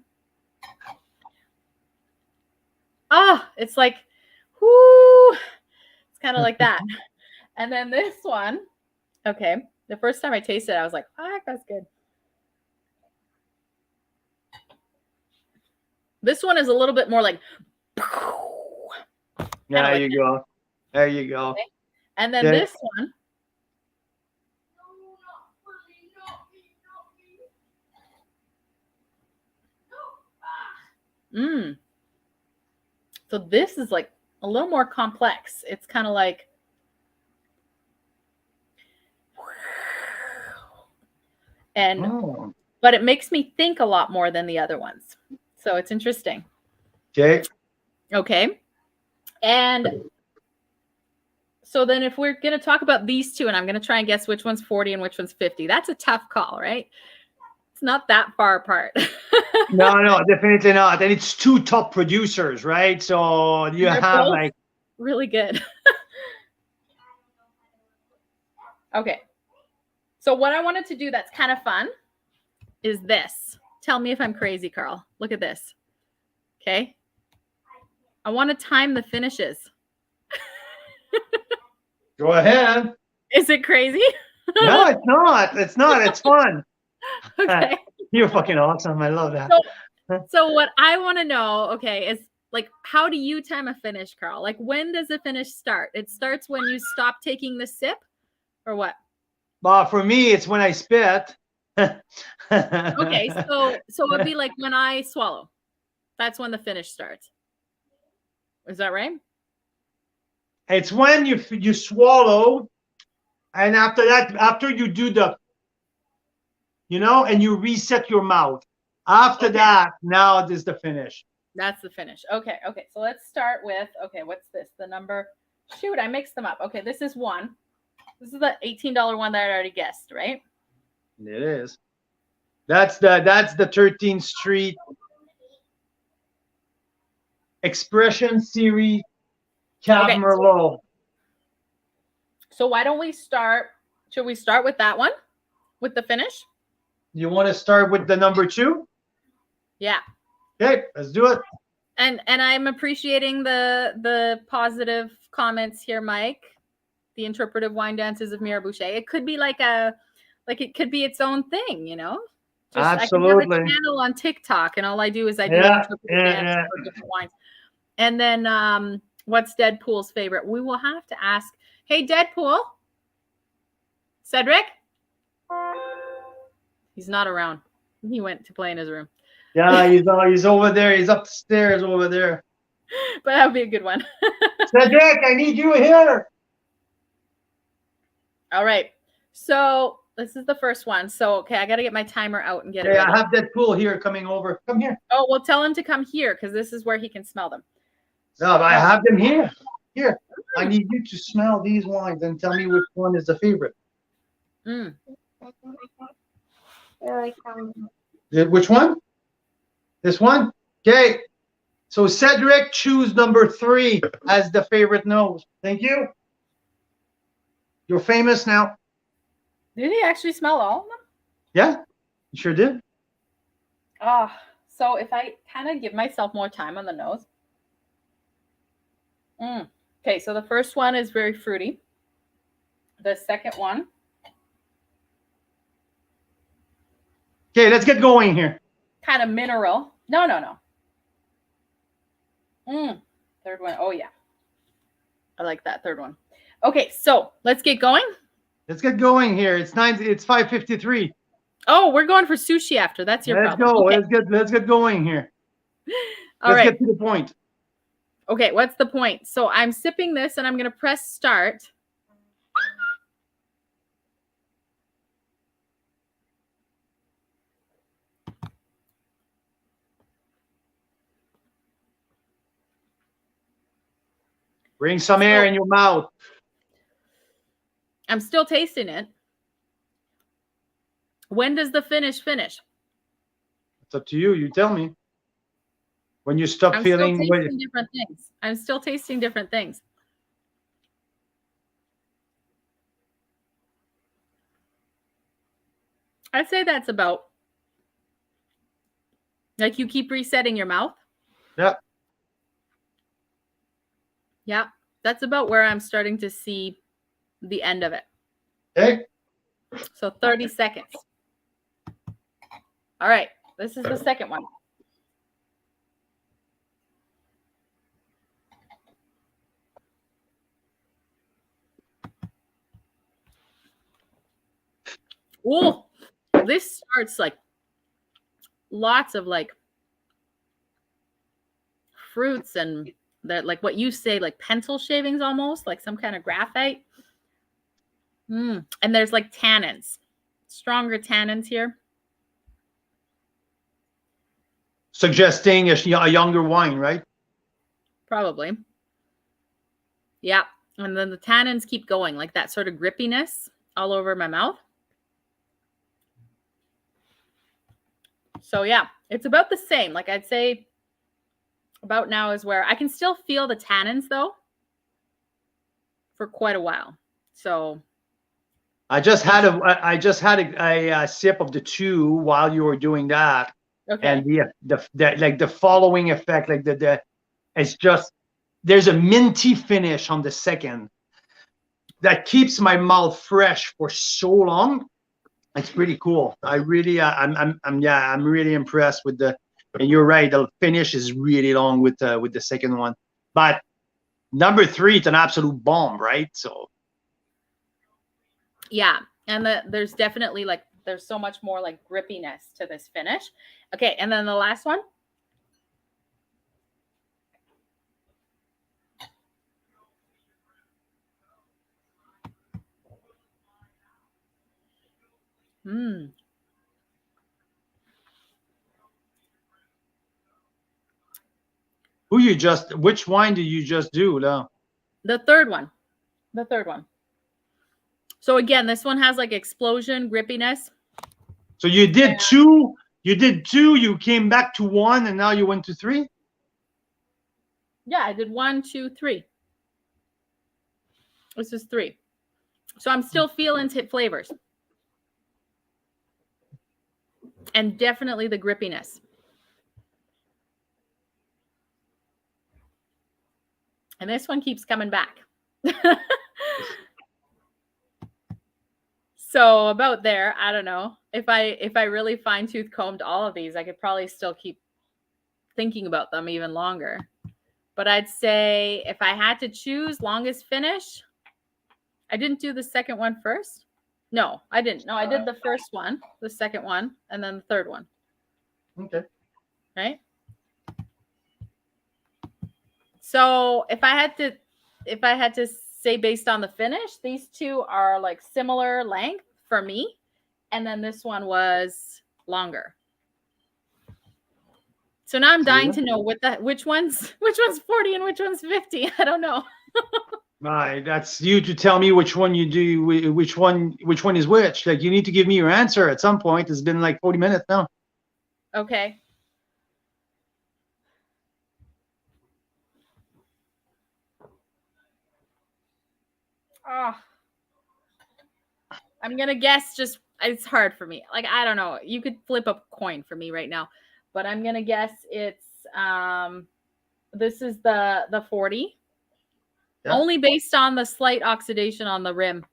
Ah, it's like, whoo, it's kind of like that. And then this one, okay, the first time I tasted it, I was like, ah, that's good. This one is a little bit more like, there you go. There you go. Okay. And then this one, so this is like a little more complex. It's kind of like, and but it makes me think a lot more than the other ones. So it's interesting. Okay. And so then if we're going to talk about these two, and I'm going to try and guess which one's 40 and which one's 50, that's a tough call, right? It's not that far apart. No, definitely not. And it's two top producers, right? So you have like really good. Okay. So what I wanted to do that's kind of fun is this. Tell me if I'm crazy, Carl. Look at this. Okay. I want to time the finishes. Go ahead. Is it crazy? No, it's not. It's not. It's fun. Okay. You're fucking awesome. I love that. So what I want to know, okay, is like, how do you time a finish, Carl? Like, when does the finish start? It starts when you stop taking the sip, or what? Well, for me, it's when I spit. Okay, so it'd be like when I swallow. That's when the finish starts. Is that right? It's when you swallow, and after that, after you do the, and you reset your mouth. After that, now it is the finish. That's the finish. Okay. So let's start with, okay, what's this? The number, shoot, I mixed them up. Okay, this is one. This is the $18 one that I already guessed, right? It is. That's the 13th Street Expression Series Cab Merlot. So why don't we start? Should we start with that one, with the finish? You want to start with the number 2? Yeah. Okay, let's do it. And I'm appreciating the positive comments here, Mike. The interpretive wine dances of Mira Boucher. It could be it could be its own thing, Absolutely. I can have a channel on TikTok, and all I do is I do interpretive dances for different wines. And then what's Deadpool's favorite? We will have to ask. Hey, Deadpool. Cedric? He's not around. He went to play in his room. Yeah, he's over there. He's upstairs over there. But that would be a good one. Cedric, I need you here. All right. So this is the first one. So, okay, I got to get my timer out and get it ready. I have Deadpool here coming over. Come here. Oh, well, tell him to come here because this is where he can smell them. No, but I have them here. Here. I need you to smell these wines and tell me which one is the favorite. Which one? This one? Okay. So Cedric, choose number 3 as the favorite nose. Thank you. You're famous now. Did he actually smell all of them? Yeah, you sure did. So if I kind of give myself more time on the nose. Okay, so the first one is very fruity. The second one. Okay, let's get going here. Kind of mineral. No. Third one. Oh, yeah. I like that third one. Okay, so let's get going. Let's get going here. It's 5:53. Oh, we're going for sushi after. That's your problem. Go. Okay. Let's get going here. All right. Let's get to the point. Okay, what's the point? So I'm sipping this and I'm going to press start. Bring some air in your mouth. I'm still tasting it. When does the finish? It's up to you. You tell me. When you stop feeling. I'm still tasting different things. I'd say that's about, like, you keep resetting your mouth. Yeah. Yeah, that's about where I'm starting to see the end of it. Okay. So 30 seconds. All right, this is the second one. Oh, this starts like lots of like fruits and that, like what you say, like pencil shavings, almost like some kind of graphite. And there's like tannins, stronger tannins here. Suggesting a younger wine, right? Probably. Yeah. And then the tannins keep going, like that sort of grippiness all over my mouth. So yeah, it's about the same. Like I'd say about now is where I can still feel the tannins though for quite a while. So I just had a sip of the two while you were doing that. Okay. And the following effect, like it's just, there's a minty finish on the second that keeps my mouth fresh for so long. It's pretty cool. I'm really impressed with and you're right, the finish is really long with the second one. But number 3, it's an absolute bomb, right? So yeah, and there's definitely like there's so much more like grippiness to this finish. Okay, and then the last one. Which wine did you just do now? The third one. So again, this one has like explosion grippiness. So you did two, you came back to 1, and now you went to 3? Yeah, I did 1, 2, 3. This is 3. So I'm still feeling flavors. And definitely the grippiness. And this one keeps coming back. So about there, I don't know. If I really fine-tooth combed all of these, I could probably still keep thinking about them even longer. But I'd say if I had to choose longest finish, I didn't do the second one first. No, I didn't. No, I did the first one, the second one, and then the third one. Okay. Right? So if I had to say based on the finish, these two are like similar length for me, and then this one was longer. So now I'm dying to know which one's 40 and which one's 50. I don't know. Right, that's you to tell me which one you do, which one is which. Like, you need to give me your answer at some point. It's been like 40 minutes now. Okay. Oh, I'm gonna guess. Just it's hard for me. Like, I don't know. You could flip a coin for me right now, but I'm gonna guess it's this is the 40. Yeah. Only based on the slight oxidation on the rim.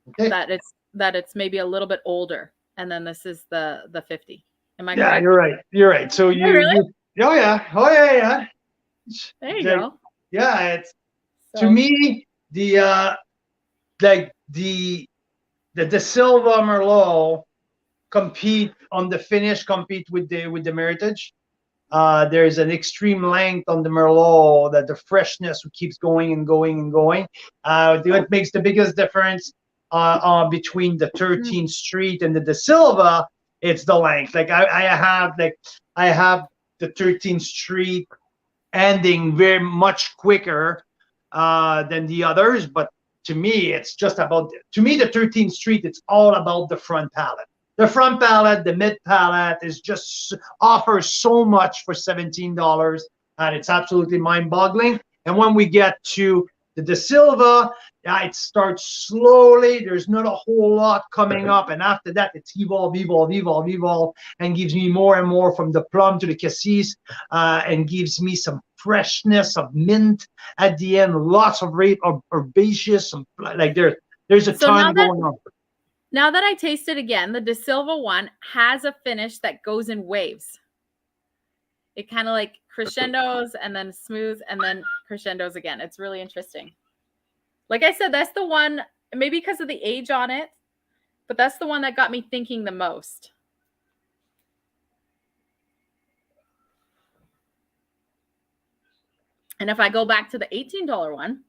Okay. That it's maybe a little bit older. and then this is the 50. Am I Yeah, correct? you're right. You're right. So Am I really? oh yeah, oh yeah, yeah. There you Like, go. yeah, it's to So me the like the Silva Merlot compete on the finish, compete with the Meritage. There's an extreme length on the Merlot that the freshness keeps going and going and going. What makes the biggest difference between the 13th Street and the De Silva, it's the length. Like I have the 13th Street ending very much quicker than the others, but to me, it's just about the 13th Street. It's all about the front palate. The front palate, the mid palate is just offers so much for $17, and it's absolutely mind-boggling. And when we get to the De Silva, yeah, it starts slowly. There's not a whole lot coming up, and after that, it's evolve, evolve, evolve, evolve, and gives me more and more from the plum to the cassis, and gives me some freshness of mint at the end. Lots of herbaceous, some like there's a ton going on. Now that I taste it again, the De Silva one has a finish that goes in waves. It kind of like crescendos and then smooth and then crescendos again. It's really interesting. Like I said, that's the one, maybe because of the age on it, but that's the one that got me thinking the most. And if I go back to the $18 one,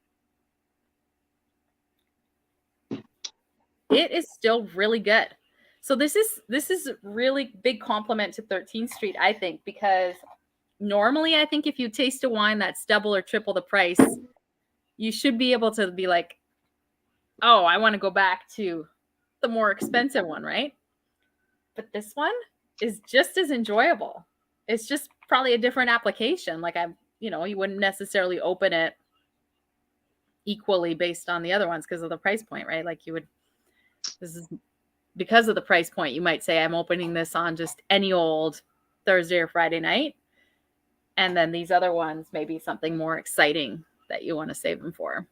it is still really good. So this is really big compliment to 13th Street, I think, because normally I think if you taste a wine that's double or triple the price, you should be able to be like, oh, I want to go back to the more expensive one, right? But this one is just as enjoyable. It's just probably a different application. Like you wouldn't necessarily open it equally based on the other ones because of the price point, right? Like this is because of the price point, you might say I'm opening this on just any old Thursday or Friday night. And then these other ones, maybe something more exciting that you want to save them for.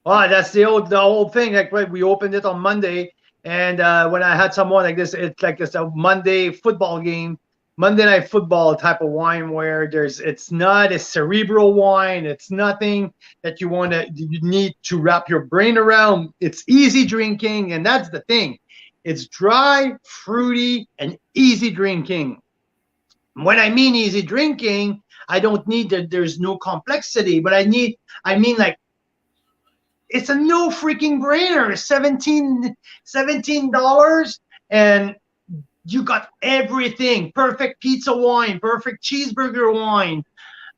Well, that's the old thing. Like we opened it on Monday, and when I had someone like this, it's like it's a Monday football game, Monday night football type of wine where it's not a cerebral wine. It's nothing that you need to wrap your brain around. It's easy drinking, and that's the thing. It's dry, fruity, and easy drinking. When I mean easy drinking, I don't need that. There's no complexity, but I mean like it's a no freaking brainer. $17, and you got everything. Perfect pizza wine, perfect cheeseburger wine.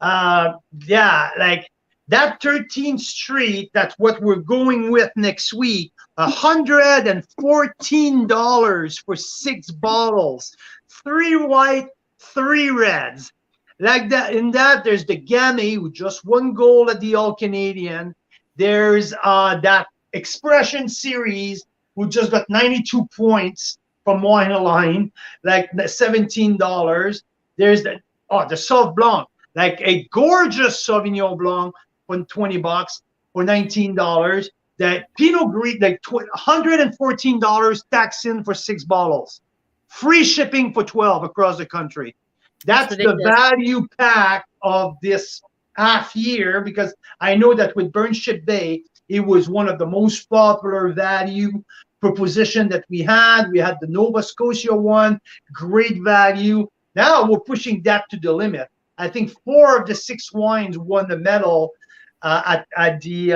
Yeah, like that 13th Street. That's what we're going with next week. $114 for 6 bottles, 3 white, 3 reds. Like that. In that, there's the Gamay with just 1 gold at the All Canadian. There's that Expression Series who just got 92 points from Wine Line, like $17. There's the Sauv Blanc, like a gorgeous Sauvignon Blanc for $20 for $19. That Pinot Gris, like $114 tax in for 6 bottles, free shipping for 12 across the country. That's the value pack of this half year, because I know that with Burnship Bay, it was one of the most popular value proposition that we had. We had the Nova Scotia one, great value. Now we're pushing that to the limit. I think 4 of the 6 wines won the medal at the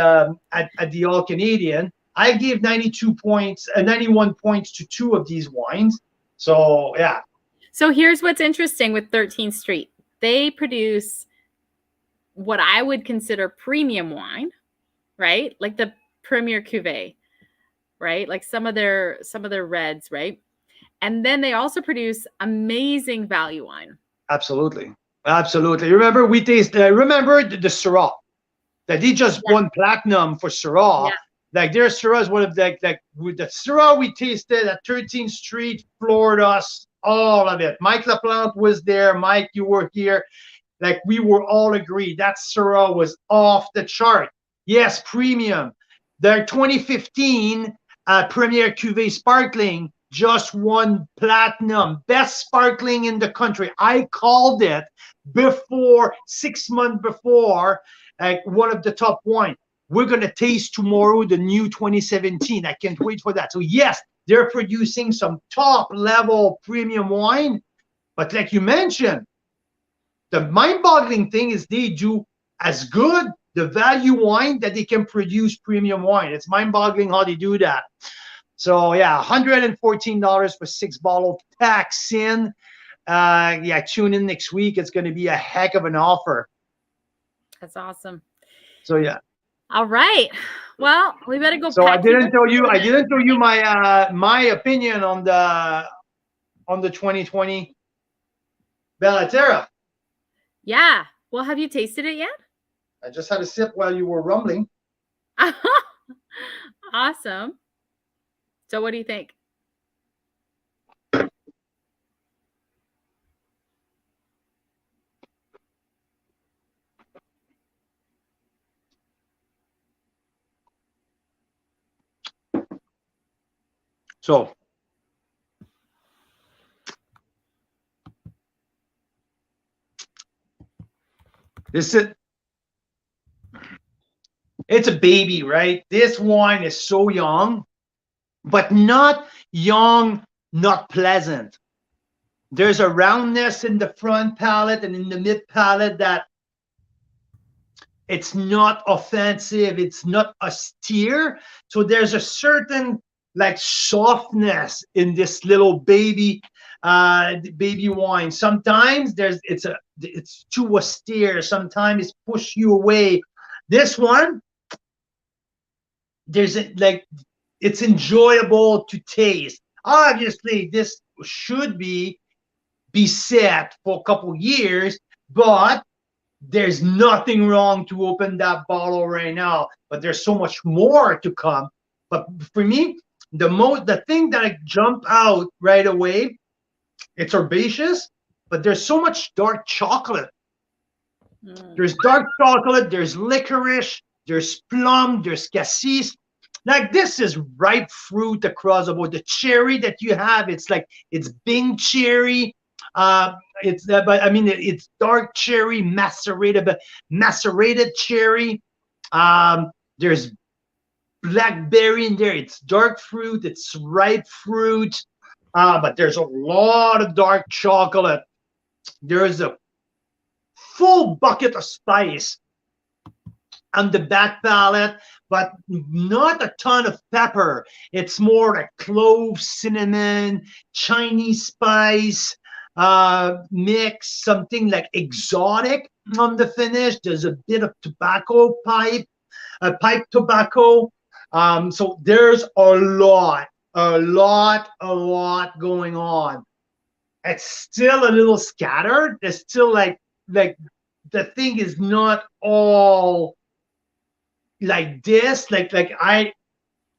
All Canadian. I gave 91 points to 2 of these wines. So yeah. So here's what's interesting with 13th Street. They produce what I would consider premium wine, right? Like the Premier Cuvée, right? Like some of their reds, right? And then they also produce amazing value wine. Absolutely. Remember we tasted. Remember the Syrah that he just won platinum for Syrah. Yeah. Like their Syrah is one of like with the Syrah we tasted at 13th Street, floored us, all of it. Mike Laplante was there. Mike, you were here. Like we were all agreed that Syrah was off the chart. Yes, premium. Their 2015 Premier Cuvée Sparkling just won platinum, best sparkling in the country. I called it before, 6 months before, like one of the top wine. We're going to taste tomorrow the new 2017. I can't wait for that. So yes, they're producing some top level premium wine. But like you mentioned, the mind-boggling thing is they do as good the value wine that they can produce premium wine. It's mind-boggling how they do that. So yeah, $114 for 6 bottles, tax in. Yeah, tune in next week. It's going to be a heck of an offer. That's awesome. So yeah. All right. Well, we better go. So I didn't tell you my my opinion on the 2020 Bella Terra. Yeah. Well, have you tasted it yet? I just had a sip while you were rumbling. Awesome. So what do you think? So this is, it's a baby, right? This wine is so young, but not young, not pleasant. There's a roundness in the front palate and in the mid palate that it's not offensive, it's not austere. So there's a certain like softness in this little baby wine. Sometimes it's too austere, sometimes it's push you away. This one, it's enjoyable to taste. Obviously this should be set for a couple years, but there's nothing wrong to open that bottle right now. But there's so much more to come. But for me, the thing that jumped out right away, it's herbaceous, but there's so much dark chocolate. There's dark chocolate, there's licorice, there's plum, there's cassis. Like this is ripe fruit across the board. The cherry that you have, it's Bing cherry. But I mean, it's dark cherry, macerated cherry. There's blackberry in there. It's dark fruit. It's ripe fruit. But there's a lot of dark chocolate. There's a full bucket of spice on the back palate, but not a ton of pepper. It's more like clove, cinnamon, Chinese spice mix, something like exotic on the finish. There's a bit of tobacco pipe tobacco. So there's a lot going on. It's still a little scattered. It's still like the thing is not all like this. I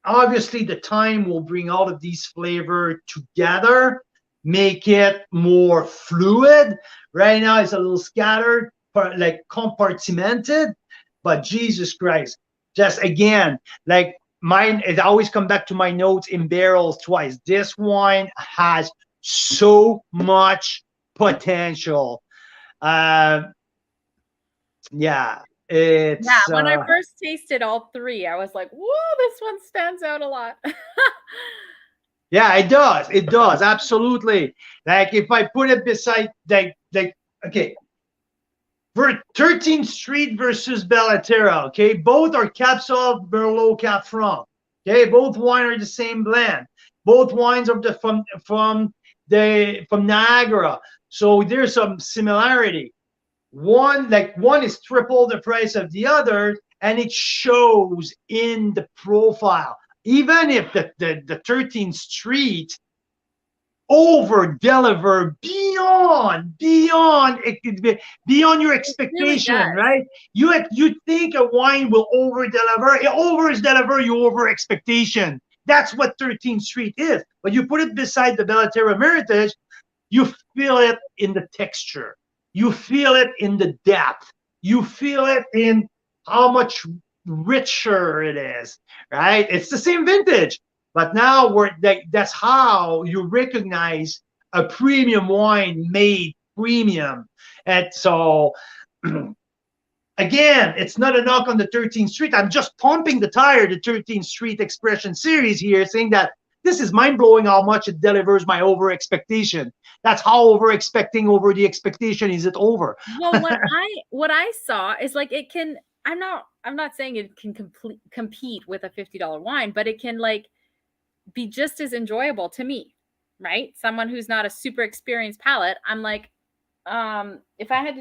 obviously the time will bring all of these flavor together, make it more fluid. Right now it's a little scattered, like compartmented, but Jesus Christ, just again, like mine, it always come back to my notes in barrels twice. This wine has so much potential. Yeah, it's when I first tasted all three, I was like, whoa, this one stands out a lot. Yeah, it does absolutely. Like if I put it beside okay, for 13th Street versus Bella Terra, okay, both are Cab Sauv, Merlot, Cab Franc. Okay, both wine are the same blend. Both wines are from Niagara, so there's some similarity. One is triple the price of the other, and it shows in the profile. Even if the 13th Street over deliver beyond your expectation, really, right? You think a wine will over deliver, it overs deliver you over expectation. That's what 13th Street is. But you put it beside the Bella Terra Meritage, you feel it in the texture, you feel it in the depth, you feel it in how much richer it is, right? It's the same vintage, But now that's how you recognize a premium wine made premium. And so again, it's not a knock on the 13th Street. I'm just pumping the tire, the 13th Street Expression Series here, saying that this is mind-blowing how much it delivers my over expectation. That's how over expecting over the expectation is it over. Well, what I saw is like it can. I'm not saying it can compete with a $50 wine, but it can like be just as enjoyable to me, right? Someone who's not a super experienced palate. I'm like, if I had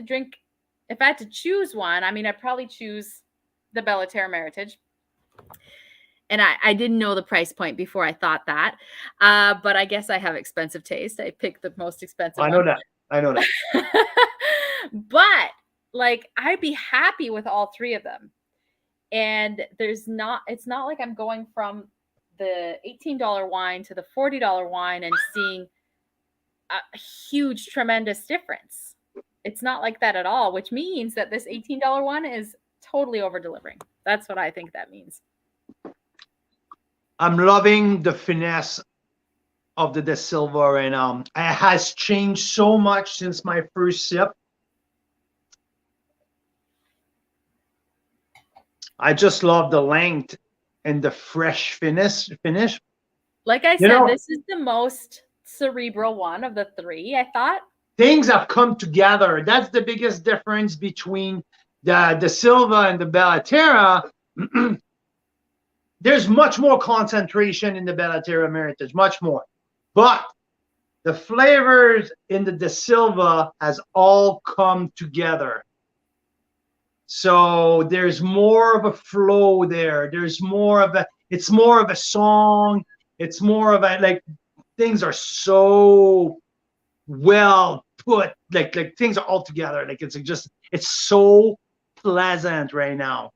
to choose one, I mean, I'd probably choose the Bella Terra Meritage. And I didn't know the price point before I thought that. But I guess I have expensive taste. I picked the most expensive I know that. I know that. But like, I'd be happy with all three of them. And it's not like I'm going from the $18 wine to the $40 wine and seeing a huge, tremendous difference. It's not like that at all, which means that this $18 one is totally over delivering. That's what I think that means. I'm loving the finesse of the De Silva right now. It has changed so much since my first sip. I just love the length and the fresh finish. Like I said, this is the most cerebral one of the three, I thought. Things have come together. That's the biggest difference between the De Silva and the Bella Terra. There's much more concentration in the Bella Terra Meritage, much more. But the flavors in the De Silva has all come together. So there's more of a flow there. There's more of it's more of a song. It's more of a, like, things are so well put, like things are all together. Like it's so pleasant right now.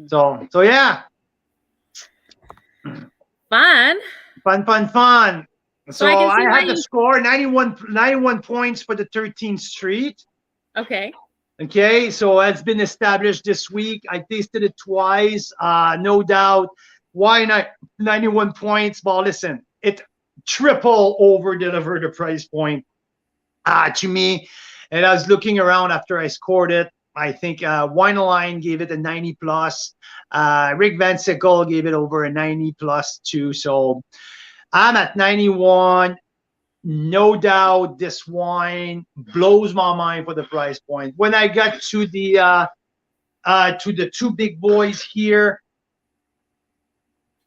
So yeah. Fun. So I had the score 91 points for the 13th Street. Okay, so it's been established this week. I tasted it twice. No doubt. Why not 91 points? Well, listen, it triple over delivered the price point to me. And I was looking around after I scored it. I think Wine Line gave it a 90 plus. Rick Van Sickle gave it over a 90 plus too. So I'm at 91. No doubt this wine blows my mind for the price point. When I got to the two big boys here,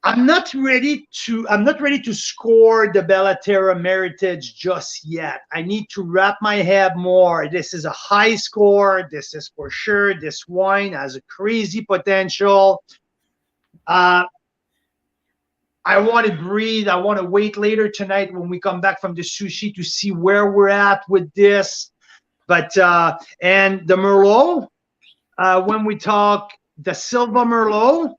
I'm not ready to score the Bella Terra Meritage just yet. I need to wrap my head more. This is a high score. This is for sure. This wine has a crazy potential. I want to breathe. I want to wait later tonight when we come back from the sushi to see where we're at with this. But and the Merlot, when we talk the Silva Merlot,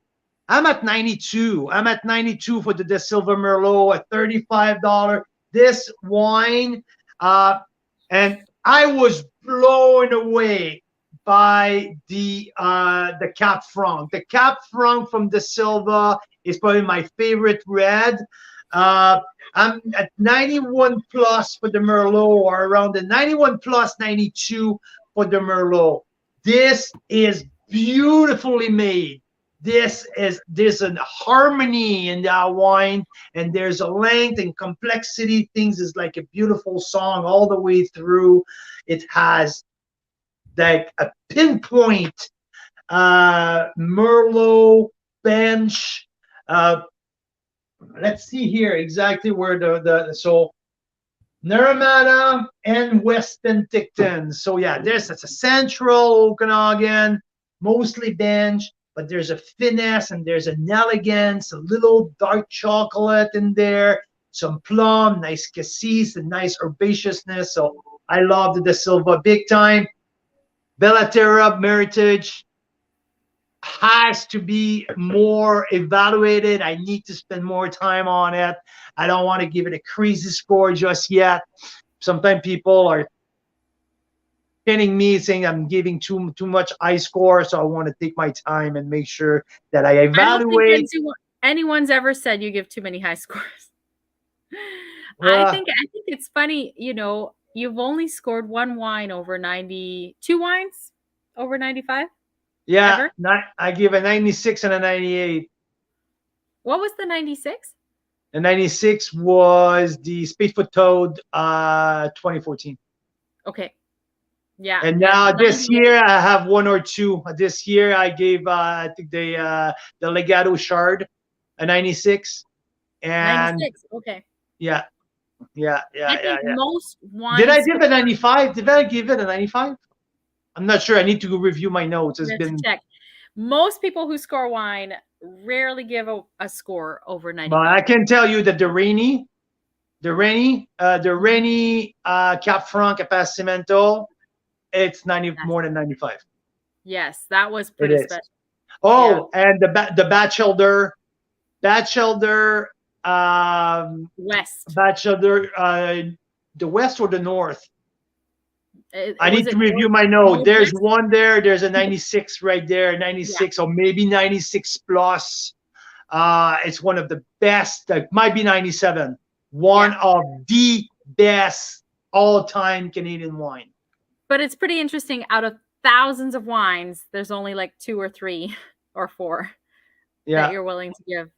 I'm at 92. I'm at 92 for the De Silva Merlot at $35. This wine, and I was blown away by the Cap Franc. The Cap Franc from De Silva is probably my favorite red. I'm at 91 plus for the Merlot, or around the 91 plus 92 for the Merlot. This is beautifully made. There's a harmony in that wine, and there's a length and complexity. Things is like a beautiful song all the way through. It has like a pinpoint Merlot bench. Let's see here exactly where so Naramata and West Penticton. So yeah, it's a central Okanagan, mostly bench, but there's a finesse and there's an elegance, a little dark chocolate in there, some plum, nice cassis, and nice herbaceousness. So I love the De Silva big time. Bella Terra Meritage has to be more evaluated. I need to spend more time on it. I don't want to give it a crazy score just yet. Sometimes people are pinning me saying I'm giving too much high score, so I want to take my time and make sure that I evaluate. anyone's ever said you give too many high scores. I Uh, think it's funny, you know, you've only scored one wine over 90, two wines over 95 yeah, ever. I give a 96 and a 98. What was the 96? The 96 was the Spacefoot Toad 2014. Okay. Yeah, And yeah, now this 98. year I have one or two. This year I gave I think the Legato Shard a 96. And 96. Okay. yeah, yeah, yeah, I yeah, think yeah. most Did wine I give a scores, 95? Did I give it a 95? I'm not sure. I need to review my notes. we It's have to been, check. Most people who score wine rarely give a score over but I 95. can tell you that the rainy Cap Franc Appassimento, it's 90 Yes. more than 95. Yes, that was It pretty is. special. Yeah. Oh, and the Batchelder, West. Batchelder, the west or the north? I Was need to it review my note. There's northwest? one there. There's a 96 right there, Yeah. 96 or maybe 96 plus. It's one of the best. That might be 97. One Yeah. of the best all-time Canadian wine. But it's pretty interesting. Out of thousands of wines, there's only like 2 or 3 or 4 that Yeah, you're willing to give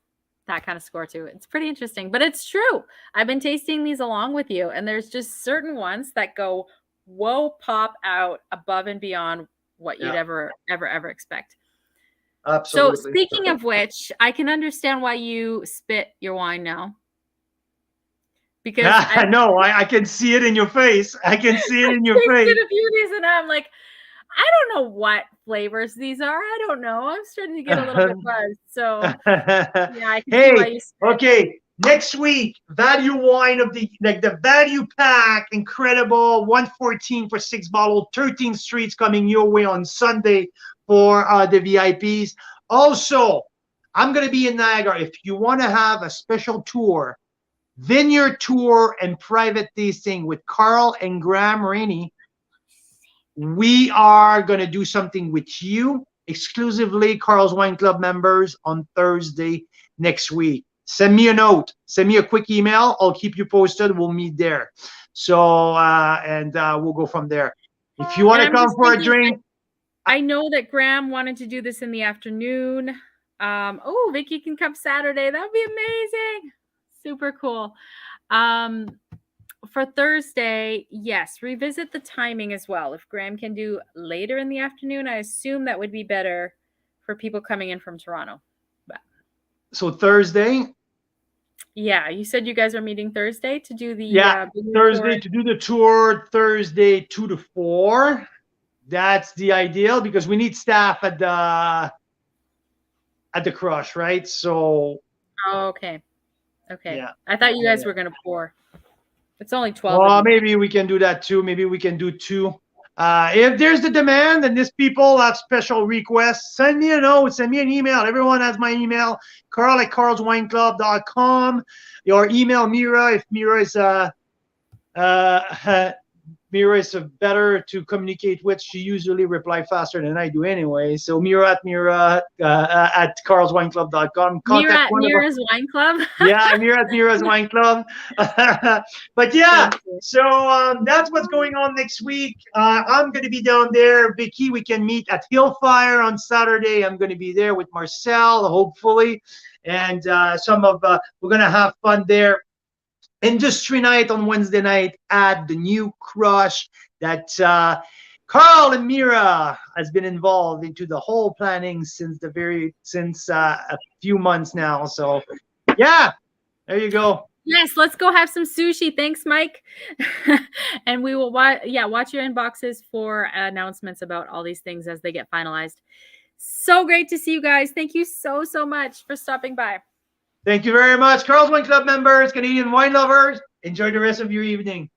that kind of score to. It's pretty interesting, but it's true. I've been tasting these along with you, and there's just certain ones that go, whoa, pop out above and beyond what you'd yeah, ever expect. So absolutely. speaking of which, I can understand why you spit your wine now. Because I I've know. I can see it in your face. I can see it in your face. tasted a few of these and I'm like, I don't know what flavors these are. I don't know. I'm starting to get a little bit buzzed. So yeah, I can see why Hey, you spit. okay. Next week, value wine of the value pack, incredible 114 for 6 bottles, 13 streets coming your way on Sunday for the VIPs. Also, I'm gonna be in Niagara. If you want to have a special tour, vineyard tour and private tasting with Carl and Graham Rainey, we are going to do something with you, exclusively Carl's Wine Club members, on Thursday next week. Send me a note. Send me a quick email. I'll keep you posted. We'll meet there. So, and we'll go from there. If you want to come for a drink. I know that Graham wanted to do this in the afternoon. Oh, Vicky can come Saturday. That would be amazing. Super cool. For Thursday, yes, revisit the timing as well. If Graham can do later in the afternoon, I assume that would be better for people coming in from Toronto. But so Thursday? Yeah, you said you guys are meeting Thursday to do the Thursday to do the tour. Thursday 2 to 4. That's the ideal because we need staff at the crush, right? So. Oh, okay. Okay. Yeah. I thought you guys were going to pour. It's only 12. Well, maybe we can do that too. Maybe we can do 2. If there's the demand and these people have special requests, send me a note, send me an email. Everyone has my email, carl@carlswineclub.com. Or email Mira if Mira is Mira is better to communicate with. She usually replies faster than I do anyway. So Mira at carlswineclub.com. Mira's Wine Club? Yeah, Mira at Mira's Wine Club. But yeah, so that's what's going on next week. I'm going to be down there. Vicky, we can meet at Hillfire on Saturday. I'm going to be there with Marcel, hopefully. And we're going to have fun there. Industry night on Wednesday night at the new crush that Carl and Mira has been involved into the whole planning since a few months now. So yeah, there you go. Yes, let's go have some sushi. Thanks, Mike. And we will watch your inboxes for announcements about all these things as they get finalized. So great to see you guys. Thank you so much for stopping by. Thank you very much. Carl's Wine Club members, Canadian wine lovers, enjoy the rest of your evening.